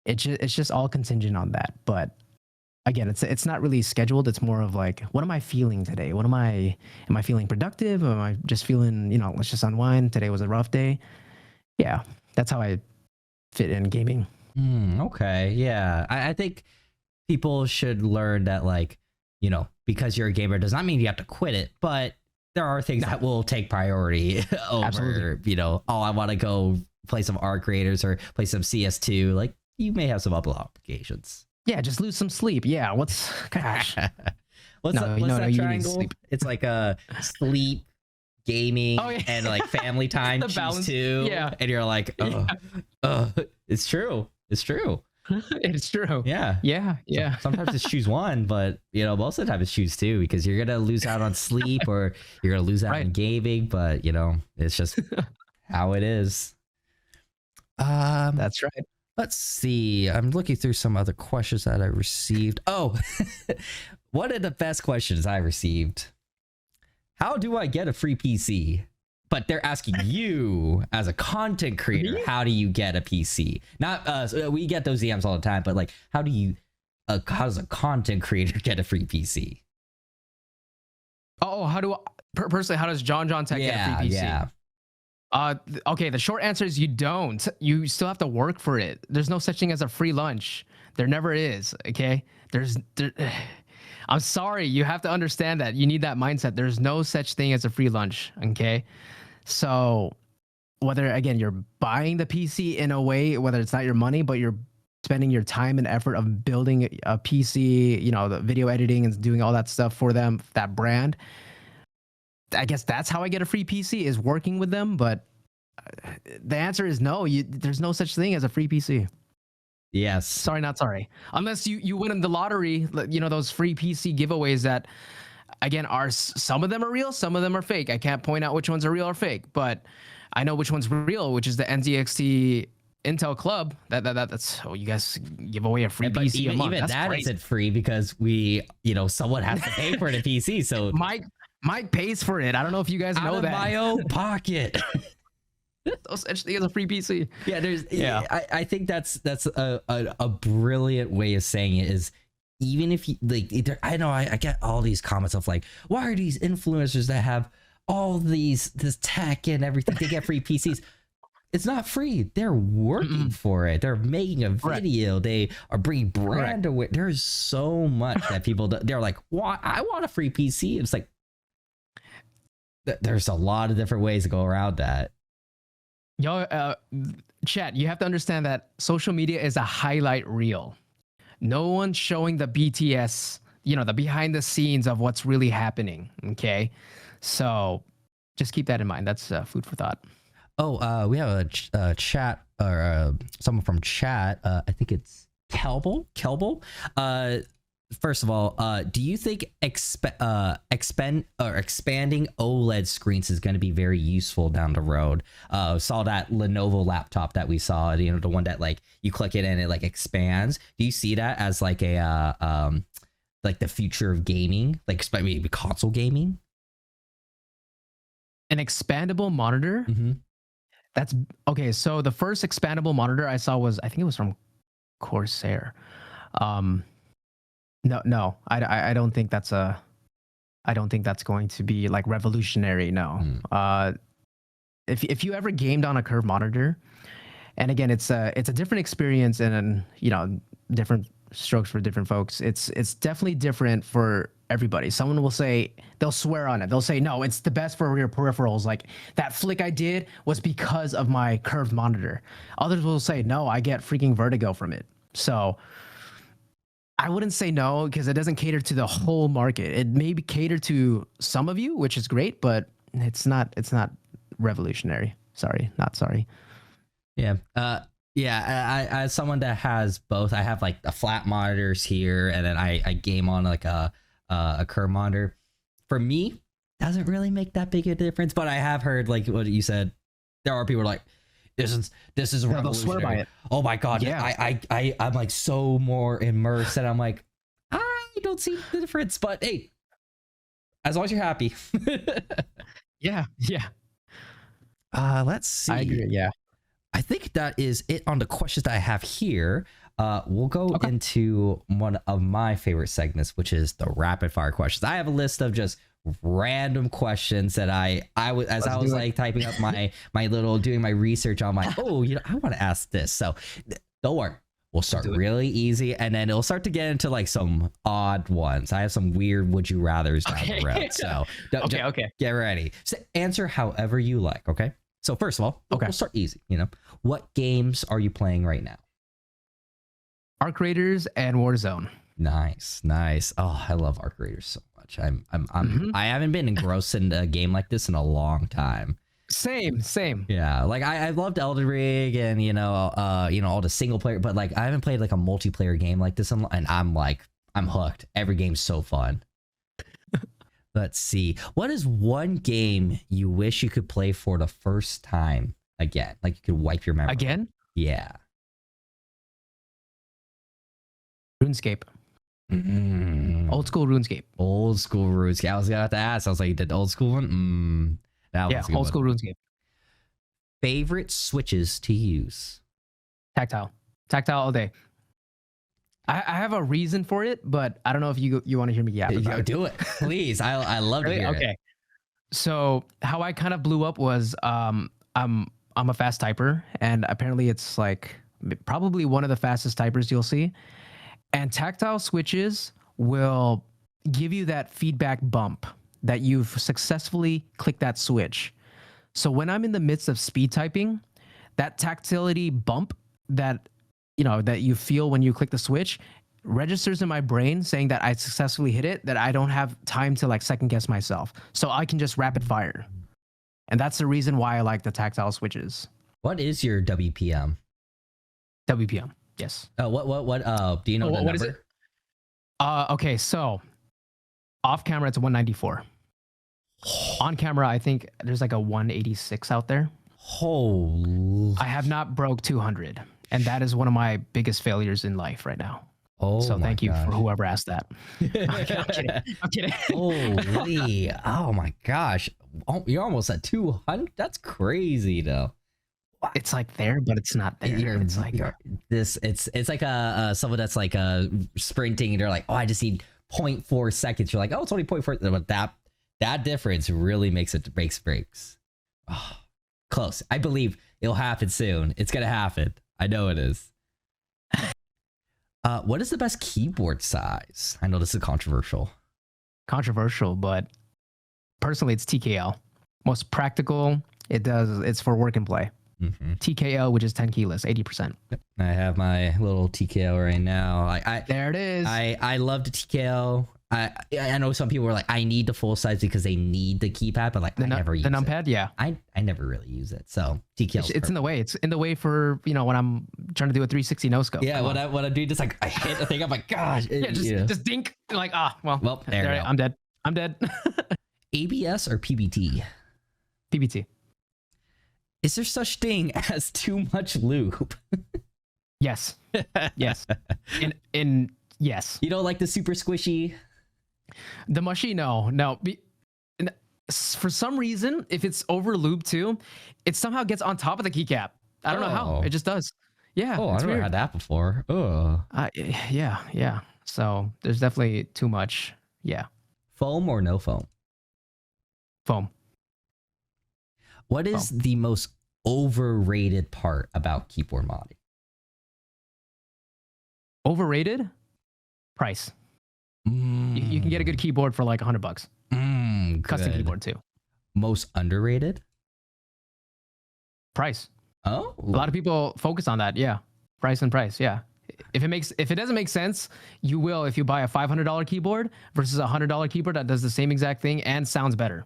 It's just all contingent on that. But again, it's not really scheduled. It's more of like, what am I feeling today? Am I feeling productive? Am I just feeling, let's just unwind. Today was a rough day. Yeah, that's how I fit in gaming. Okay, yeah. I think people should learn that, like, because you're a gamer does not mean you have to quit it, but there are things that will take priority over, Absolutely. oh, I want to go play some Arc Raiders or play some CS2. Like, you may have some other obligations. Yeah, just lose some sleep. Yeah, gosh. what's that you need triangle? sleep. It's like a sleep, gaming, and like family time. The choose balance. two. Yeah. And you're like, it's true. It's true. It's true. Yeah. Yeah. Sometimes it's choose one, but most of the time it's choose two, because you're gonna lose out on sleep or you're gonna lose out on gaming. But it's just how it is. That's right. Let's see. I'm looking through some other questions that I received. Oh, one of the best questions I received. How do I get a free PC? But they're asking you as a content creator, how do you get a PC? Not us. We get those DMs all the time, but like, how does a content creator get a free PC? Oh, personally, how does JonjonTech get a free PC? Yeah. Okay, the short answer is you don't. You still have to work for it. There's no such thing as a free lunch. There never is, okay? I'm sorry, you have to understand that. You need that mindset. There's no such thing as a free lunch, okay? So whether, again, you're buying the PC in a way, whether it's not your money, but you're spending your time and effort of building a PC, the video editing and doing all that stuff for them, that brand, I guess that's how I get a free PC, is working with them. But the answer is no. There's no such thing as a free PC. Yes. Sorry, not sorry. Unless you win in the lottery, those free PC giveaways that, again, some of them are real, some of them are fake. I can't point out which ones are real or fake, but I know which one's real, which is the NZXT Intel Club. That's you guys give away a free PC a month. Even that isn't free, because someone has to pay for the PC. So Mike pays for it. I don't know if you guys know that. Out of my own pocket. No such thing as a free PC. Yeah, I think that's a brilliant way of saying it. Is, even if you like, I know I get all these comments of like, why are these influencers that have all this tech and everything, they get free PCs? It's not free. They're working for it. They're making a video. Right. They are bringing brand away. There's so much that people they're like, why? I want a free PC. It's like, there's a lot of different ways to go around that. Yo, chat, you have to understand that social media is a highlight reel. No one's showing the BTS, the behind the scenes of what's really happening. Okay. So just keep that in mind. That's food for thought. Oh, we have a chat, or someone from chat. I think it's Kelbel. First of all, do you think expanding OLED screens is going to be very useful down the road? Saw that Lenovo laptop that we saw, the one that like you click it and it like expands. Do you see that as like a like the future of gaming, like maybe console gaming? An expandable monitor? Mm-hmm. That's okay. So the first expandable monitor I saw I think it was from Corsair. No, I don't think that's going to be like revolutionary. No. If you ever gamed on a curved monitor, and again, it's a different experience, and different strokes for different folks. It's definitely different for everybody. Someone will say, they'll swear on it. They'll say, no, it's the best for your peripherals. Like, that flick I did was because of my curved monitor. Others will say, no, I get freaking vertigo from it. So I wouldn't say no, because it doesn't cater to the whole market. It may be catered to some of you, which is great, but it's not revolutionary. Sorry, not sorry. Yeah. Yeah, I as someone that has both, I have like the flat monitors here, and then I game on like a curve monitor. For me, doesn't really make that big a difference, but I have heard like what you said. There are people like, this is Yeah, they'll swear by revolutionary. it. Oh my god, Yeah. I'm like so more immersed, and I'm like, I don't see the difference. But hey, as long as you're happy. Yeah, yeah. Let's see. I agree. Yeah. I think that is it on the questions that I have here. We'll go into one of my favorite segments, which is the rapid fire questions. I have a list of just random questions that I was as I was like typing up my little doing my research on my oh, I want to ask this. So don't worry. We'll start really easy, and then it'll start to get into like some odd ones. I have some weird would you rather's down the road. So Okay. get ready. So answer however you like. Okay. So first of all, we'll start easy. What games are you playing right now? Arc Raiders and Warzone. Nice. Oh, I love Arc Raiders so much. I haven't been engrossed in a game like this in a long time. Same. Yeah, like I loved Elden Ring and all the single player, but like I haven't played like a multiplayer game like this, and I'm hooked. Every game's so fun. Let's see. What is one game you wish you could play for the first time again? Like you could wipe your memory Again? Yeah. RuneScape. Old school RuneScape. Old school RuneScape. I was gonna have to ask. I was like, you did the old school one? That Yeah, old school RuneScape. Favorite switches to use? Tactile all day. I have a reason for it, but I don't know if you want to hear me yap about it. Do it, please. I love to hear it. Okay. So how I kind of blew up was I'm a fast typer, and apparently it's like probably one of the fastest typers you'll see. And tactile switches will give you that feedback bump that you've successfully clicked that switch. So when I'm in the midst of speed typing, that tactility bump that you feel when you click the switch registers in my brain saying that I successfully hit it, that I don't have time to like second guess myself. So I can just rapid fire. And that's the reason why I like the tactile switches. What is your WPM? WPM. Yes. What do you know the what number? is it? Okay, so off camera it's 194. On camera, I think there's like a 186 out there. Holy. I have not broke 200, and that is one of my biggest failures in life right now. Oh, so thank you for whoever asked that. I'm kidding. Holy. Oh my gosh. Oh, you're almost at 200. That's crazy though. It's like there, but it's not there. It's like it's like someone that's like sprinting and they're like, oh, I just need 0.4 seconds. You're like, oh, it's only 0.4, but that difference really makes it breaks. Oh, close. I believe it'll happen soon. It's gonna happen. I know it is. What is the best keyboard size? I know this is controversial. But personally, it's TKL. Most practical. It's for work and play. TKL, which is 10 keyless, 80%. Yep. I have my little TKL right now. There it is. I love the TKL. I know some people are like, I need the full size because they need the keypad, but like I never use the numpad. It. Yeah, I never really use it. So TKL. It's in the way. It's in the way for when I'm trying to do a 360 no scope. Yeah, when I do just like I hit the thing, I'm like, gosh. Just dink. Like well there I'm dead. ABS or PBT? PBT. Is there such thing as too much lube? Yes. In yes. You don't like the super squishy? The mushy? No. For some reason, if it's over lube too, it somehow gets on top of the keycap. I don't know how. It just does. Yeah. Oh, I've never had that before. Oh. Yeah. So there's definitely too much. Yeah. Foam or no foam? Foam. What is the most overrated part about keyboard modding? Overrated? Price. You can get a good keyboard for like $100. Custom keyboard too. Most underrated? Price. Oh, a lot of people focus on that. Yeah, price. Yeah. If it doesn't make sense, you will if you buy a $500 keyboard versus a $100 keyboard that does the same exact thing and sounds better.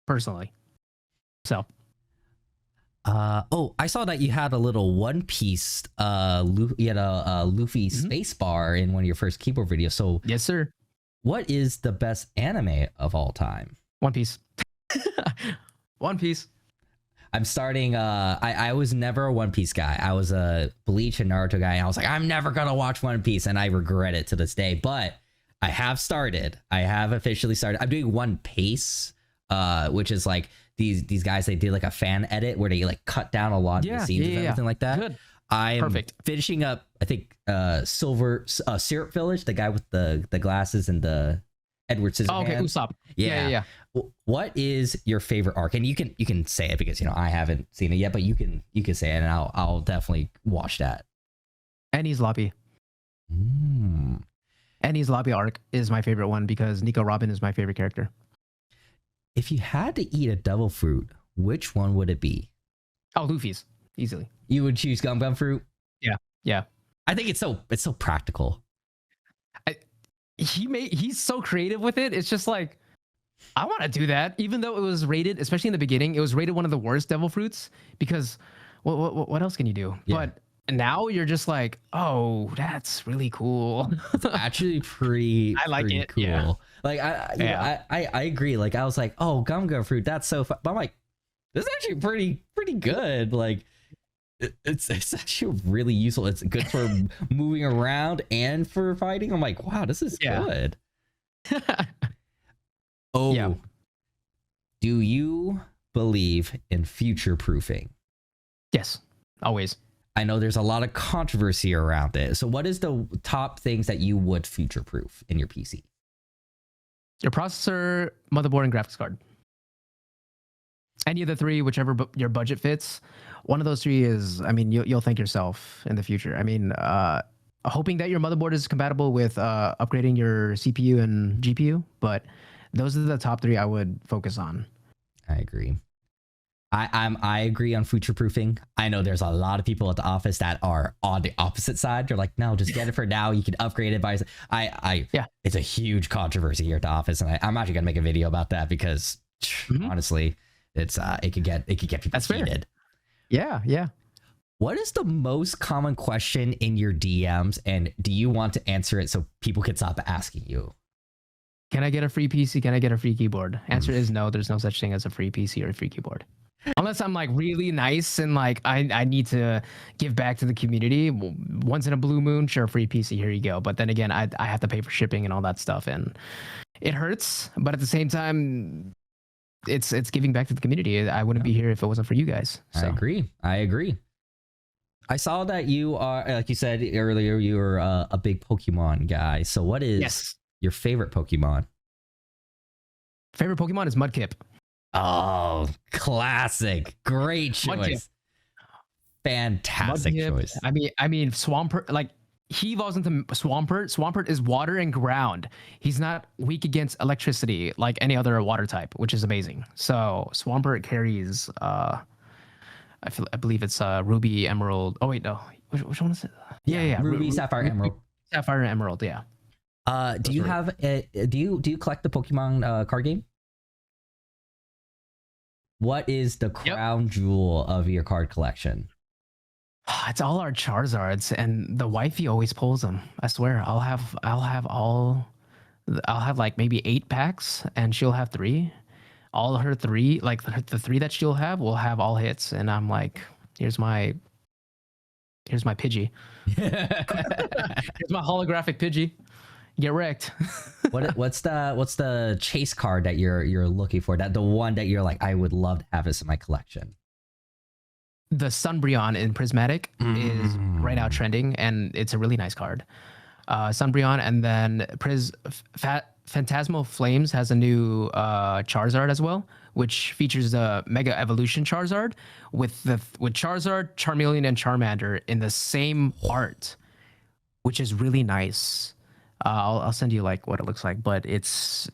Personally. So Oh, I saw that you had a little One Piece. You had a Luffy space bar in one of your first keyboard videos. So, Yes, sir. what is the best anime of all time? One Piece. One Piece. I'm starting. I was never a One Piece guy. I was a Bleach and Naruto guy. And I was like, I'm never gonna watch One Piece, and I regret it to this day. But I have started. I have officially started. I'm doing One Piece, which is like these guys. They did like a fan edit where they like cut down a lot of the scenes and everything like that. Good. I'm Perfect. finishing up. I think Syrup Village, the guy with the glasses and the Edward Scissorhands. Oh, okay, Usopp. Yeah. What is your favorite arc? And you can say it because I haven't seen it yet, but you can say it, and I'll definitely watch that. Enies Lobby. Enies Lobby arc is my favorite one because Nico Robin is my favorite character. If you had to eat a devil fruit, which one would it be? Oh, Luffy's easily. You would choose gum fruit? Yeah. I think it's so practical. He's so creative with it. It's just like, I want to do that, even though it was rated, especially in the beginning, it was rated one of the worst devil fruits because what else can you do? Yeah. But now you're just like, oh, that's really cool. Actually pretty I like pretty it, cool. yeah. Like I agree. Like I was like, oh, gum fruit, that's so fun. But I'm like, this is actually pretty good. Like it's actually really useful. It's good for moving around and for fighting. I'm like, wow, this is good. Oh, Yeah. Do you believe in future proofing? Yes, always. I know there's a lot of controversy around it. So what is the top things that you would future proof in your PC? Your processor, motherboard, and graphics card. Any of the three, whichever your budget fits. One of those three is, I mean, you'll thank yourself in the future. I mean, hoping that your motherboard is compatible with upgrading your CPU and GPU, but those are the top three I would focus on. I agree. I agree on future proofing. I know there's a lot of people at the office that are on the opposite side. They're like, no, just get it for now. You can upgrade it by. It's a huge controversy here at the office, and I'm actually gonna make a video about that because honestly, it's it could get people That's heated. Fair. Yeah. What is the most common question in your DMs, and do you want to answer it so people can stop asking you? Can I get a free PC? Can I get a free keyboard? Answer is no. There's no such thing as a free PC or a free keyboard. Unless I'm like really nice and like I need to give back to the community. Once in a blue moon, sure, free PC, here you go. But then again, I have to pay for shipping and all that stuff, and it hurts. But at the same time, it's giving back to the community. I wouldn't be here if it wasn't for you guys. So. I agree. I saw that you are, like you said earlier, you were a big Pokemon guy. So what is your favorite Pokemon? Favorite Pokemon is Mudkip. Oh, classic. Great choice. Mudkip. Fantastic choice. I mean, Swampert, like he evolves into Swampert. Swampert is water and ground. He's not weak against electricity like any other water type, which is amazing. So Swampert carries I believe it's Ruby, Emerald. Oh wait, no. Which one is it? Yeah. Ruby, Sapphire, Emerald. Sapphire and Emerald, yeah. Do you collect the Pokemon card game? What is the crown jewel of your card collection? It's all our Charizards, and the wifey always pulls them. I swear, I'll have like maybe 8 packs, and she'll have 3. All her 3, like the 3 that she'll have, will have all hits, and I'm like, here's my Pidgey. Here's my holographic Pidgey. Get wrecked. What's the chase card that you're looking for? That the one that you're like, I would love to have this in my collection. The Sunbreon in Prismatic is right now trending, and it's a really nice card. Sunbreon, and then Phantasmal Flames has a new Charizard as well, which features the Mega Evolution Charizard with Charizard, Charmeleon, and Charmander in the same art, which is really nice. I'll send you like what it looks like, but it's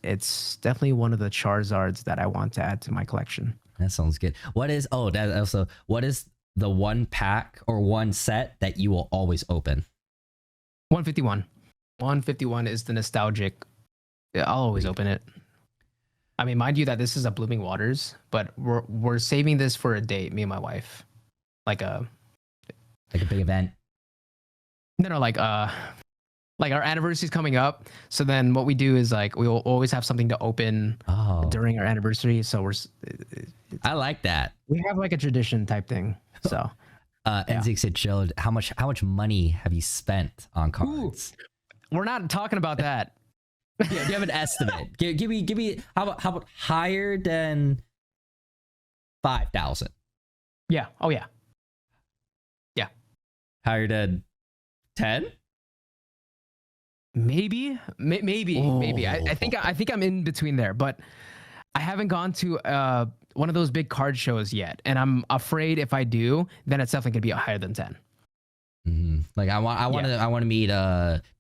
definitely one of the Charizards that I want to add to my collection. That sounds good. What is the one pack or one set that you will always open? 151. 151 is the nostalgic. I'll always open it. I mean, mind you that this is a Blooming Waters, but we're saving this for a date, me and my wife. Like a big event. No, like our anniversary's coming up. So then what we do is like we will always have something to open during our anniversary. So I like that. we have like a tradition type thing. So NZXT showed how much money have you spent on cards? we're not talking about that. Yeah, do you have an estimate? Give me how about higher than 5,000? Yeah. Oh yeah. Higher than 10? Maybe. I think I'm in between there, but I haven't gone to one of those big card shows yet, and I'm afraid if I do, then it's definitely gonna be higher than 10. Mm-hmm. Like I want to meet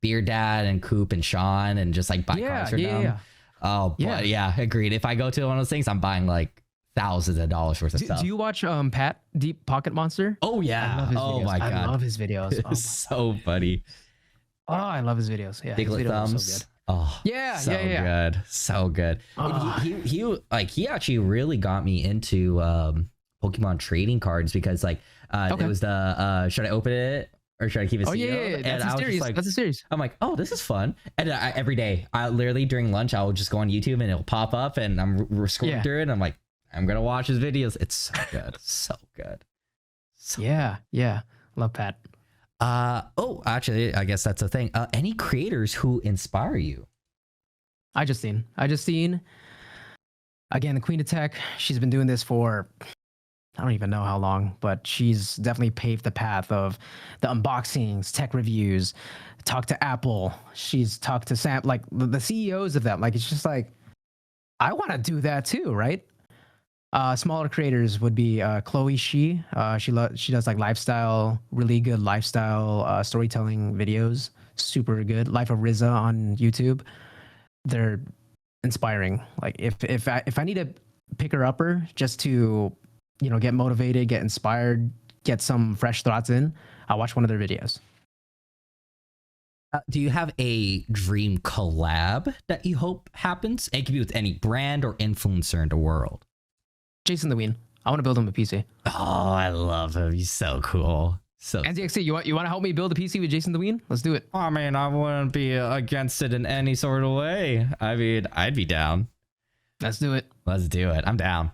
Beer Dad and Coop and Sean and just like buy cards for them. Yeah. Oh, but yeah, agreed. If I go to one of those things, I'm buying like thousands of dollars worth of stuff. Do you watch Pat Deep Pocket Monster? Oh yeah. I love his videos. My god. I love his videos. It's so funny. Oh, I love his videos. Yeah, Biglet his videos are thumbs. so good. Oh Yeah. good. So good. And he actually really got me into Pokemon trading cards because like it was the should I open it or should I keep it sealed? Yeah. And That's I a was series. just like, That's a series. I'm like, oh, this is fun. And every day, I literally during lunch, I will just go on YouTube and it'll pop up and I'm scrolling through it. And I'm like, I'm gonna watch his videos. It's so good, so good. Yeah. Love Pat. Actually, I guess that's a thing. Any creators who inspire you? iJustine. Again, the Queen of Tech. She's been doing this for I don't even know how long, but she's definitely paved the path of the unboxings, tech reviews, talk to Apple. She's talked to Sam, like the CEOs of them. Like it's just like I want to do that too, right? Smaller creators would be Chloe Shi. She does like lifestyle, really good lifestyle storytelling videos. Super good. Life of Riza on YouTube. They're inspiring. Like if I need to pick her upper just to get motivated, get inspired, get some fresh thoughts in, I'll watch one of their videos. Do you have a dream collab that you hope happens? It could be with any brand or influencer in the world. Jason the Ween. I want to build him a PC. Oh, I love him. He's so cool. So NZXT, you want to help me build a PC with Jason the Ween? Let's do it. I mean, I wouldn't be against it in any sort of way. I mean, I'd be down. Let's do it. Let's do it. I'm down.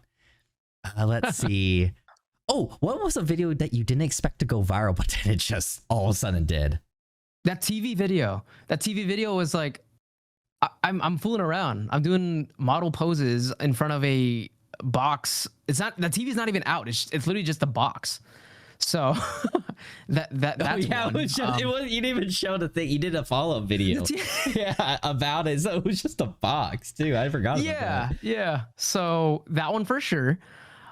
Let's see. Oh, what was a video that you didn't expect to go viral, but then it just all of a sudden did? That TV video. That TV video was like, I'm fooling around. I'm doing model poses in front of a box. It's not, the TV's not even out. It's literally just a box. So that's one. You didn't even show the thing. You did a follow-up video. About it. So it was just a box too. I forgot about that. Yeah. So that one for sure.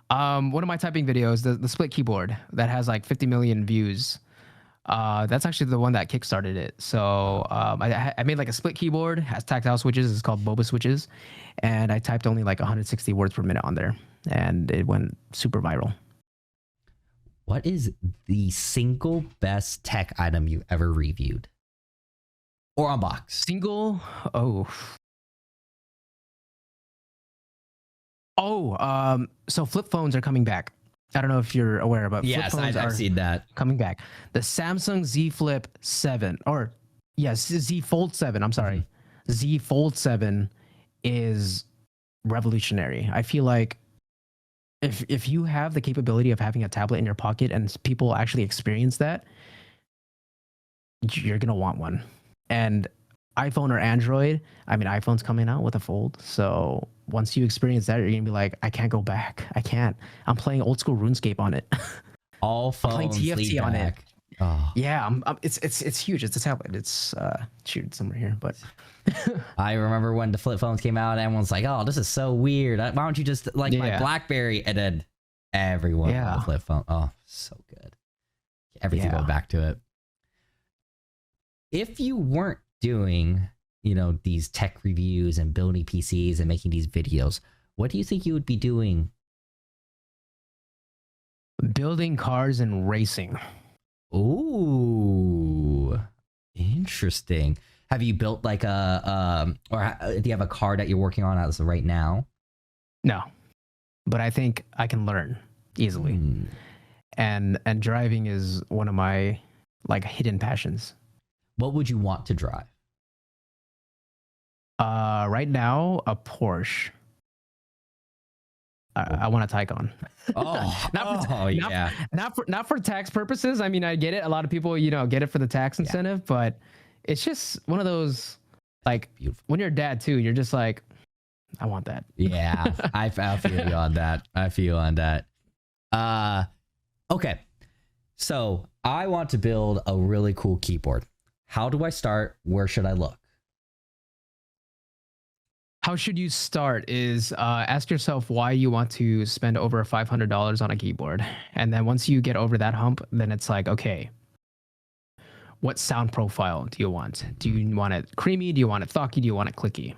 One of my typing videos, the split keyboard that has like 50 million views. That's actually the one that kickstarted it. So I made like a split keyboard, has tactile switches. It's called Boba switches, and I typed only like 160 words per minute on there, and it went super viral. What is the single best tech item you ever reviewed or unboxed? So flip phones are coming back. I don't know if you're aware, but yes, flip phones I've seen that coming back. The Samsung Z Flip 7, or yes, Z Fold 7. I'm sorry, Z Fold 7 is revolutionary. I feel like if you have the capability of having a tablet in your pocket and people actually experience that, you're gonna want one. And iPhone or Android, I mean, iPhone's coming out with a Fold, so once you experience that, you're gonna be like, I can't go back. I can't. I'm playing old school RuneScape on it. All phones I'm playing TFT on it. Oh. Yeah, it's huge. It's a tablet. It's shoot somewhere here, but I remember when the flip phones came out, everyone's like, "Oh, this is so weird. Why don't you just like my BlackBerry?" And then everyone had a flip phone. Oh, so good. Everything go back to it. If you weren't doing, these tech reviews and building PCs and making these videos, what do you think you would be doing? Building cars and racing. Ooh, interesting. Have you built like or do you have a car that you're working on as of right now? No, but I think I can learn easily. And driving is one of my like hidden passions. What would you want to drive? Right now, a Porsche. I want a Taycan. Oh, Not for tax purposes. I mean, I get it. A lot of people, get it for the tax incentive, but it's just one of those, like, when you're a dad too, you're just like, I want that. Yeah, I feel you on that. I feel on that. Okay, so I want to build a really cool keyboard. How do I start? Where should I look? How should you start is ask yourself why you want to spend over $500 on a keyboard. And then once you get over that hump, then it's like, okay, what sound profile do you want? Do you want it creamy? Do you want it thocky? Do you want it clicky?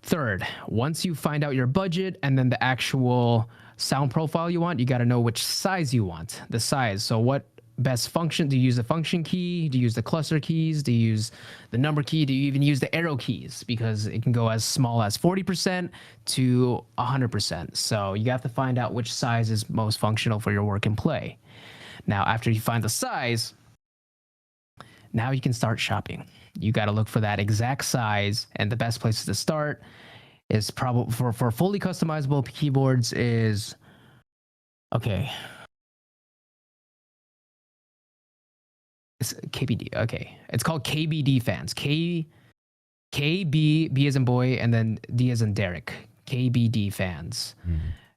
Third, once you find out your budget and then the actual sound profile you want, you got to know which size you want, the size. So what best function? Do you use the function key? Do you use the cluster keys? Do you use the number key? Do you even use the arrow keys? Because it can go as small as 40% to 100%. So you have to find out which size is most functional for your work and play. Now, after you find the size, now you can start shopping. You got to look for that exact size, and the best places to start is probably for fully customizable keyboards is, okay, KBD. Okay, it's called KBD fans. KB, B as in boy, and then D as in Derek. KBD fans.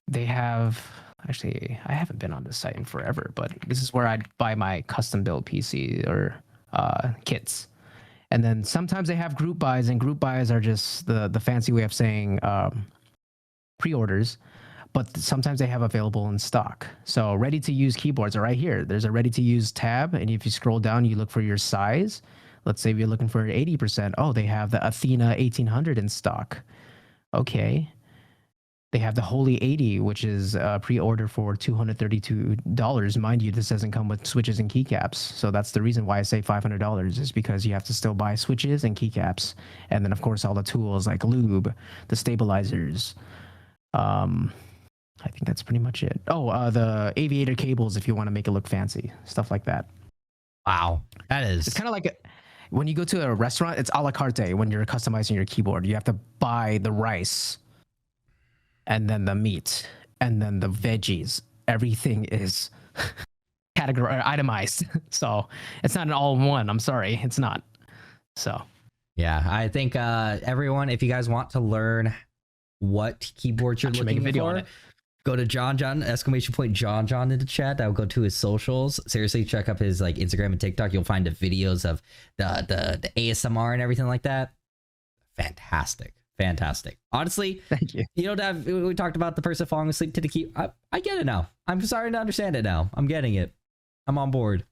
They have, actually, I haven't been on this site in forever, but this is where I'd buy my custom build PC or kits. And then sometimes they have group buys, and group buys are just the fancy way of saying pre-orders. But sometimes they have available in stock. So ready to use keyboards are right here. There's a ready to use tab. And if you scroll down, you look for your size. Let's say you're looking for 80%. Oh, they have the Athena 1800 in stock. Okay. They have the Holy 80, which is pre-order for $232. Mind you, this doesn't come with switches and keycaps. So that's the reason why I say $500 is because you have to still buy switches and keycaps. And then, of course, all the tools like lube, the stabilizers, I think that's pretty much it. Oh, the aviator cables if you want to make it look fancy, stuff like that. Wow, that is. It's kind of like when you go to a restaurant, it's a la carte when you're customizing your keyboard. You have to buy the rice and then the meat and then the veggies. Everything is categorized, itemized. So it's not an all-in-one. I'm sorry, it's not. So yeah, I think everyone, if you guys want to learn what keyboard you're looking for, go to Jonjon, !Jonjon in the chat. I'll go to his socials. Seriously, check up his like Instagram and TikTok. You'll find the videos of the ASMR and everything like that. Fantastic. Honestly, thank you. You don't have, we talked about the person falling asleep to the key. I get it now. I'm starting to understand it now. I'm getting it. I'm on board.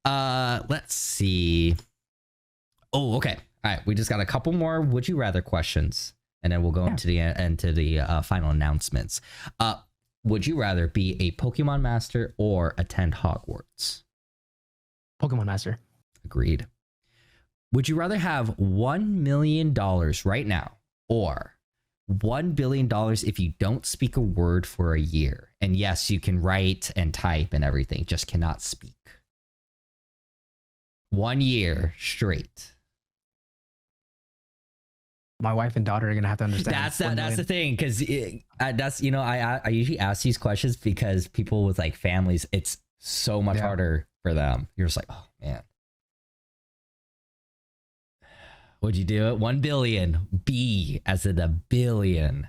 Let's see. Oh, okay. All right. We just got a couple more would you rather questions. And then we'll go into the final announcements. Would you rather be a Pokemon master or attend Hogwarts? Pokemon master. Agreed. Would you rather have $1 million right now or $1 billion if you don't speak a word for a year? And yes, you can write and type and everything, just cannot speak. 1 year straight. My wife and daughter are gonna have to understand. That's the thing, because that's I usually ask these questions because people with like families, it's so much harder for them. You're just like, oh man, would you do it? 1 billion, B as in a billion.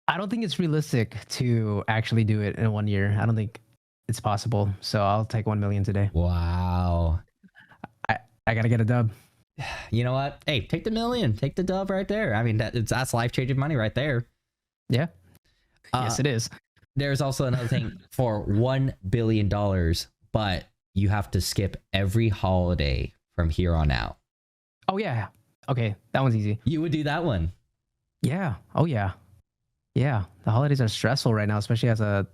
I don't think it's realistic to actually do it in 1 year. I don't think it's possible. So I'll take 1 million today. Wow. I gotta get a dub. You know what? Hey, take the million, take the dub right there. I mean, that's life-changing money right there. Yeah. Yes, it is. There's also another thing for $1 billion, but you have to skip every holiday from here on out. Oh, yeah. Okay, that one's easy. You would do that one? Yeah. Oh, yeah. Yeah. The holidays are stressful right now, especially as a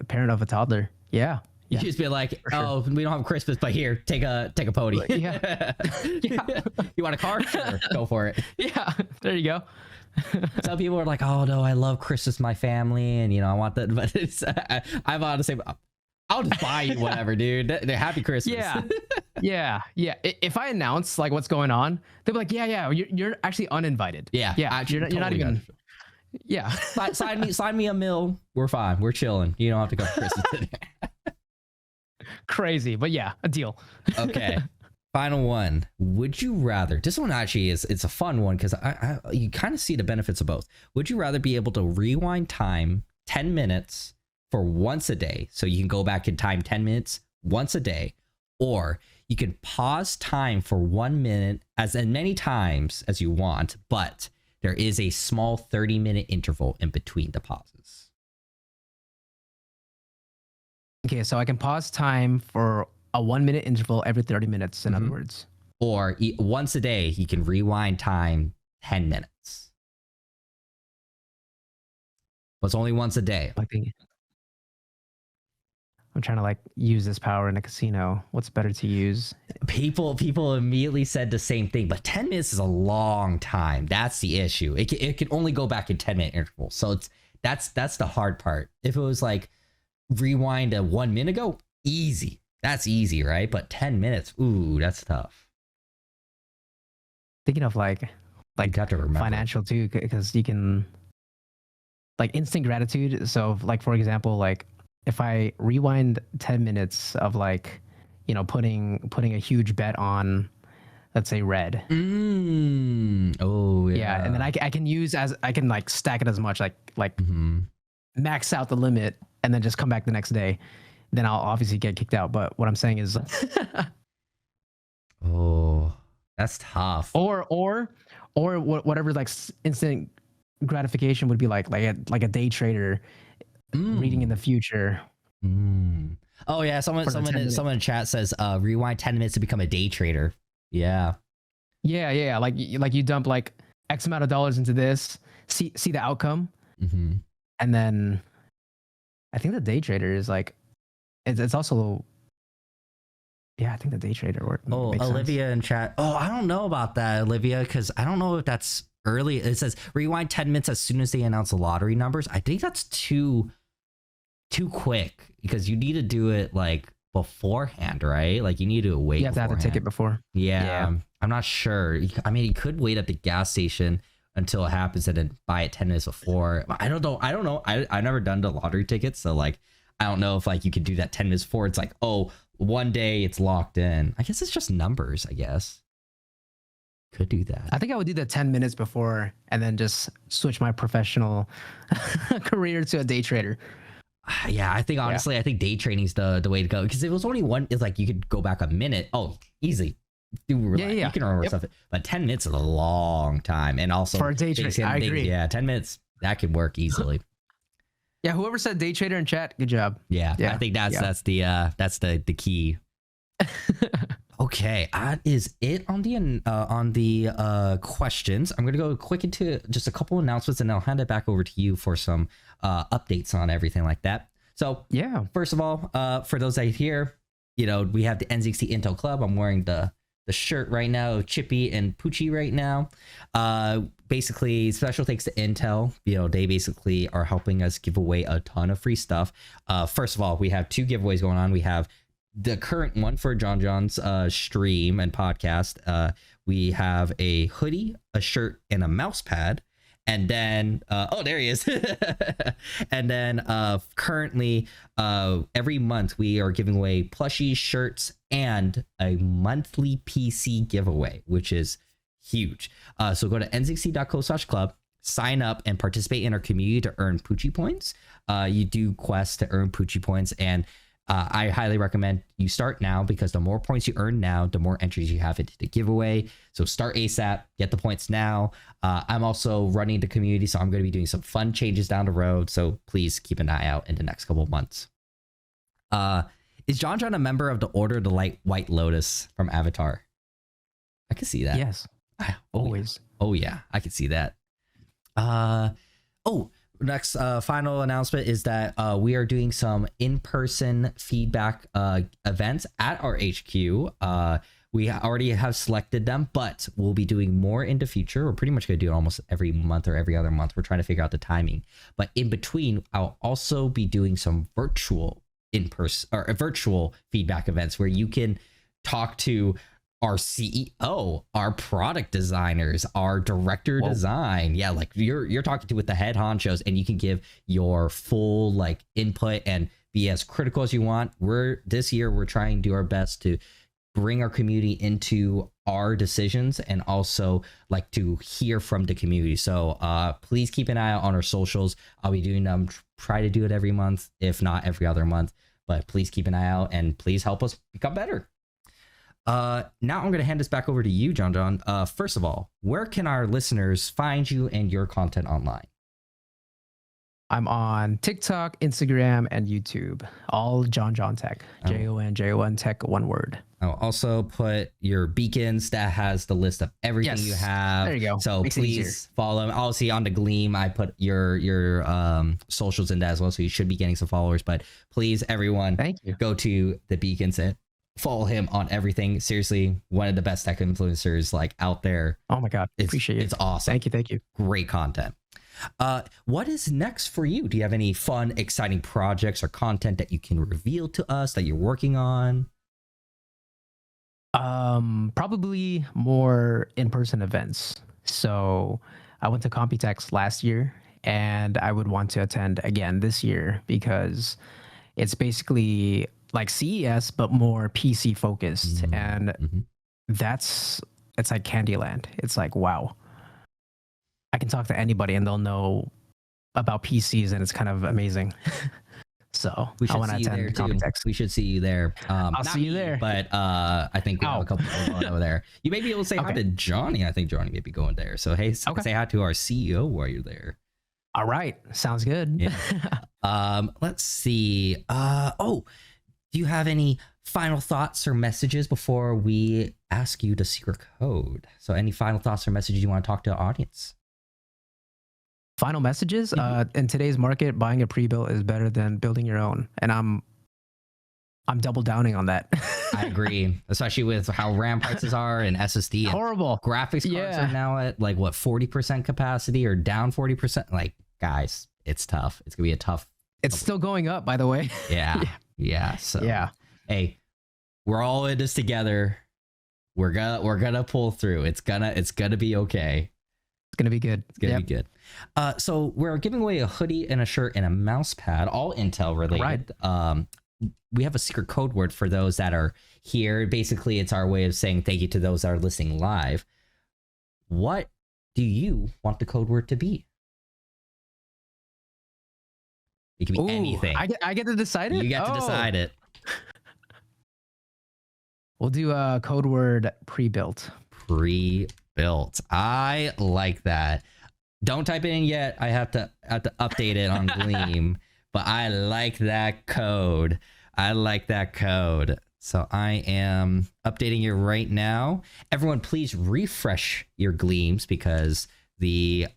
parent of a toddler. Yeah. You just be like, oh, we don't have Christmas, but here, take a pony. Yeah. You want a car? Sure, go for it. Yeah. There you go. Some people are like, oh no, I love Christmas, my family, and I want that. But I'm honestly, I'll just buy you whatever, dude. Happy Christmas. Yeah. If I announce like what's going on, they'll be like, yeah, you're actually uninvited. Yeah. You're not even. Yeah. Sign me a mill. We're fine. We're chilling. You don't have to go for Christmas today. Crazy, but yeah, a deal. Okay. Final one. Would you rather? This one actually it's a fun one because you kind of see the benefits of both. Would you rather be able to rewind time 10 minutes for once a day, so you can go back in time 10 minutes once a day, or you can pause time for 1 minute as many times as you want, but there is a small 30-minute interval in between the pauses. Okay, so I can pause time for a 1 minute interval every 30 minutes, in other words. Or once a day, you can rewind time 10 minutes. But it's only once a day. I'm trying to like use this power in a casino. What's better to use? People immediately said the same thing, but 10 minutes is a long time. That's the issue. It can only go back in 10-minute intervals. So that's the hard part. If it was like rewind a 1 minute ago, easy. That's easy, right? But 10 minutes, ooh, that's tough. Thinking of like you have to remember. Financial too, because you can like instant gratitude. So like for example, like if I rewind 10 minutes of like, putting a huge bet on, let's say red. Oh yeah. Yeah, and then I can like stack it as much, like max out the limit, and then just come back the next day. Then I'll obviously get kicked out. But what I'm saying is, oh, that's tough. Or whatever like instant gratification would be like a day trader reading in the future. Oh yeah, someone in chat says rewind 10 minutes to become a day trader. Yeah. Like you dump like X amount of dollars into this, see the outcome, and then I think the day trader is like it's also. Yeah, I think the day trader work. Oh, Olivia in chat. Oh, I don't know about that, Olivia, because I don't know if that's early. It says rewind 10 minutes as soon as they announce the lottery numbers. I think that's too quick because you need to do it like beforehand, right? Like you need to wait. You have to have the ticket before. Yeah. I'm not sure. I mean, you could wait at the gas station until it happens and then buy it 10 minutes before. I don't know. I've never done the lottery tickets, so like I don't know if like you could do that 10 minutes before. It's like, oh, one day it's locked in. I guess it's just numbers, I guess. Could do that. I think I would do that 10 minutes before and then just switch my professional career to a day trader. Yeah, I think honestly, I think day trading is the way to go. Because if it was only one, it's like you could go back a minute. Oh, easy. You can remember stuff. But 10 minutes is a long time. And also for a day trader, I agree. Yeah, 10 minutes, that could work easily. Yeah, whoever said day trader in chat, good job. Yeah. I think that's the key. Okay, that is it on the questions. I'm gonna go quick into just a couple announcements, and I'll hand it back over to you for some updates on everything like that. So yeah, first of all, for those that are here, we have the NZXT Intel Club. I'm wearing the shirt right now of Chippy and Poochie right now. Basically, special thanks to Intel. They basically are helping us give away a ton of free stuff. First of all, we have 2 giveaways going on. We have the current one for JonJon's stream and podcast. We have a hoodie, a shirt, and a mouse pad. And then, there he is. And then currently, every month we are giving away plushies, shirts, and a monthly PC giveaway, which is huge. So go to nzxt.co/club, sign up, and participate in our community to earn Poochie points. You do quests to earn Poochie points, and I highly recommend you start now, because the more points you earn now, the more entries you have into the giveaway. So start ASAP, get the points now. I'm also running the community, so I'm going to be doing some fun changes down the road. So please keep an eye out in the next couple of months. Is Jonjon a member of the Order of the White Lotus from Avatar? I can see that. Yes, always. Oh yeah, I can see that. Next final announcement is that we are doing some in-person feedback events at our HQ. we already have selected them, but we'll be doing more in the future. We're pretty much going to do it almost every month or every other month. We're trying to figure out the timing. But in between, I'll also be doing some virtual in-person or virtual feedback events where you can talk to our CEO, our product designers, our director of design. Yeah, like you're talking to with the head honchos, and you can give your full like input and be as critical as you want. This year we're trying to do our best to bring our community into our decisions and also like to hear from the community. So please keep an eye out on our socials. I'll be doing them, try to do it every month, if not every other month, but please keep an eye out and please help us become better. Now I'm going to hand this back over to you, Jonjon. First of all, where can our listeners find you and your content online? I'm on TikTok, Instagram, and YouTube. All JonjonTech. JonJon Tech, one word. I'll also put your beacons that has the list of everything you have. There you go. So please follow them. Obviously on the Gleam, I put your socials in that as well. So you should be getting some followers. But please, everyone, thank you. Go to the beacons and follow him on everything. Seriously, one of the best tech influencers like out there. Oh my God. Appreciate it. It's awesome. Thank you. Great content. What is next for you? Do you have any fun, exciting projects or content that you can reveal to us that you're working on? Probably more in-person events. So I went to Computex last year and I would want to attend again this year because it's basically like CES, but more PC focused. And it's like Candyland. It's like, wow. I can talk to anybody and they'll know about PCs and it's kind of amazing. So we should I want to attend Computex. We should see you there. I'll see you there. But I think we have a couple people going over there. You may be able to say hi to Johnny. I think Johnny may be going there. So hey, say hi to our CEO while you're there. All right. Sounds good. Yeah. Let's see. Do you have any final thoughts or messages before we ask you the secret code? So any final thoughts or messages you want to talk to the audience? Final messages. In today's market, buying a pre-built is better than building your own, and I'm double downing on that. I agree, especially with how RAM prices are and SSD. And horrible graphics cards are now at like what 40% capacity or down 40%. Like guys, it's tough. It's gonna be a tough. It's still going up, by the way. Yeah. So yeah. Hey, we're all in this together. We're gonna pull through. It's gonna be okay. It's gonna be good. It's gonna be good. So we're giving away a hoodie and a shirt and a mouse pad, all Intel related. Right. We have a secret code word for those that are here. Basically, it's our way of saying thank you to those that are listening live. What do you want the code word to be? It can be anything. I get to decide it? You get to decide it. We'll do a code word pre-built. Pre-built. I like that. Don't type it in yet. I have to update it on Gleam. But I like that code. So I am updating it right now. Everyone, please refresh your Gleams because the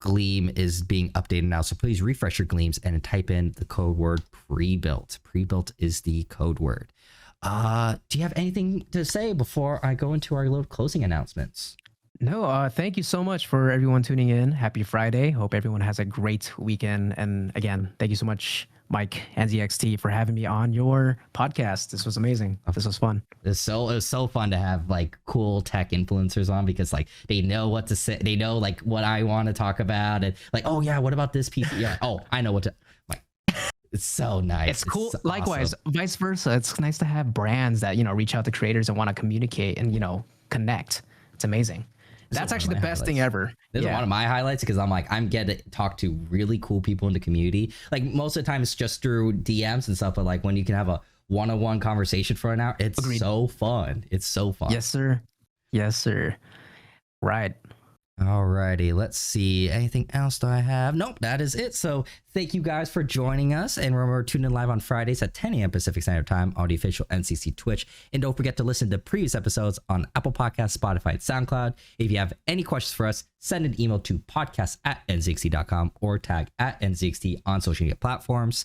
Gleam is being updated now. So please refresh your Gleams and type in the code word pre-built. Pre-built is the code word. Do you have anything to say before I go into our little closing announcements? No, thank you so much for everyone tuning in. Happy Friday. Hope everyone has a great weekend. And again, thank you so much, Mike, NZXT, for having me on your podcast. This was amazing. This was fun. It was so fun to have like cool tech influencers on because like they know what to say. They know like what I want to talk about and like, oh yeah, what about this piece? Yeah, oh, I know what to like. It's so nice. It's cool. So Likewise, awesome. Vice versa. It's nice to have brands that, reach out to creators and want to communicate and, connect. It's amazing. That's actually the best thing ever. This is one of my highlights because I'm getting to talk to really cool people in the community. Like most of the time it's just through DMs and stuff, but like when you can have a one-on-one conversation for an hour, it's so fun. It's so fun. Yes, sir. Right. Alrighty, let's see. Anything else do I have? Nope, that is it. So thank you guys for joining us. And remember, tune in live on Fridays at 10 a.m. Pacific Standard Time on the official NCC Twitch. And don't forget to listen to previous episodes on Apple Podcasts, Spotify, and SoundCloud. If you have any questions for us, send an email to podcast@nzxt.com or tag @nzxt on social media platforms.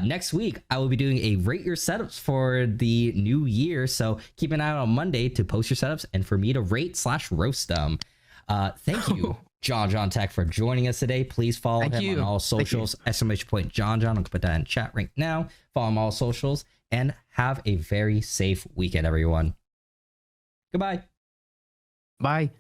Next week, I will be doing a rate your setups for the new year. So keep an eye out on Monday to post your setups and for me to rate/roast them. Thank you, JonjonTech, for joining us today. Please follow him on all socials. !Jonjon. I'll put that in chat right now. Follow him on all socials and have a very safe weekend, everyone. Goodbye. Bye.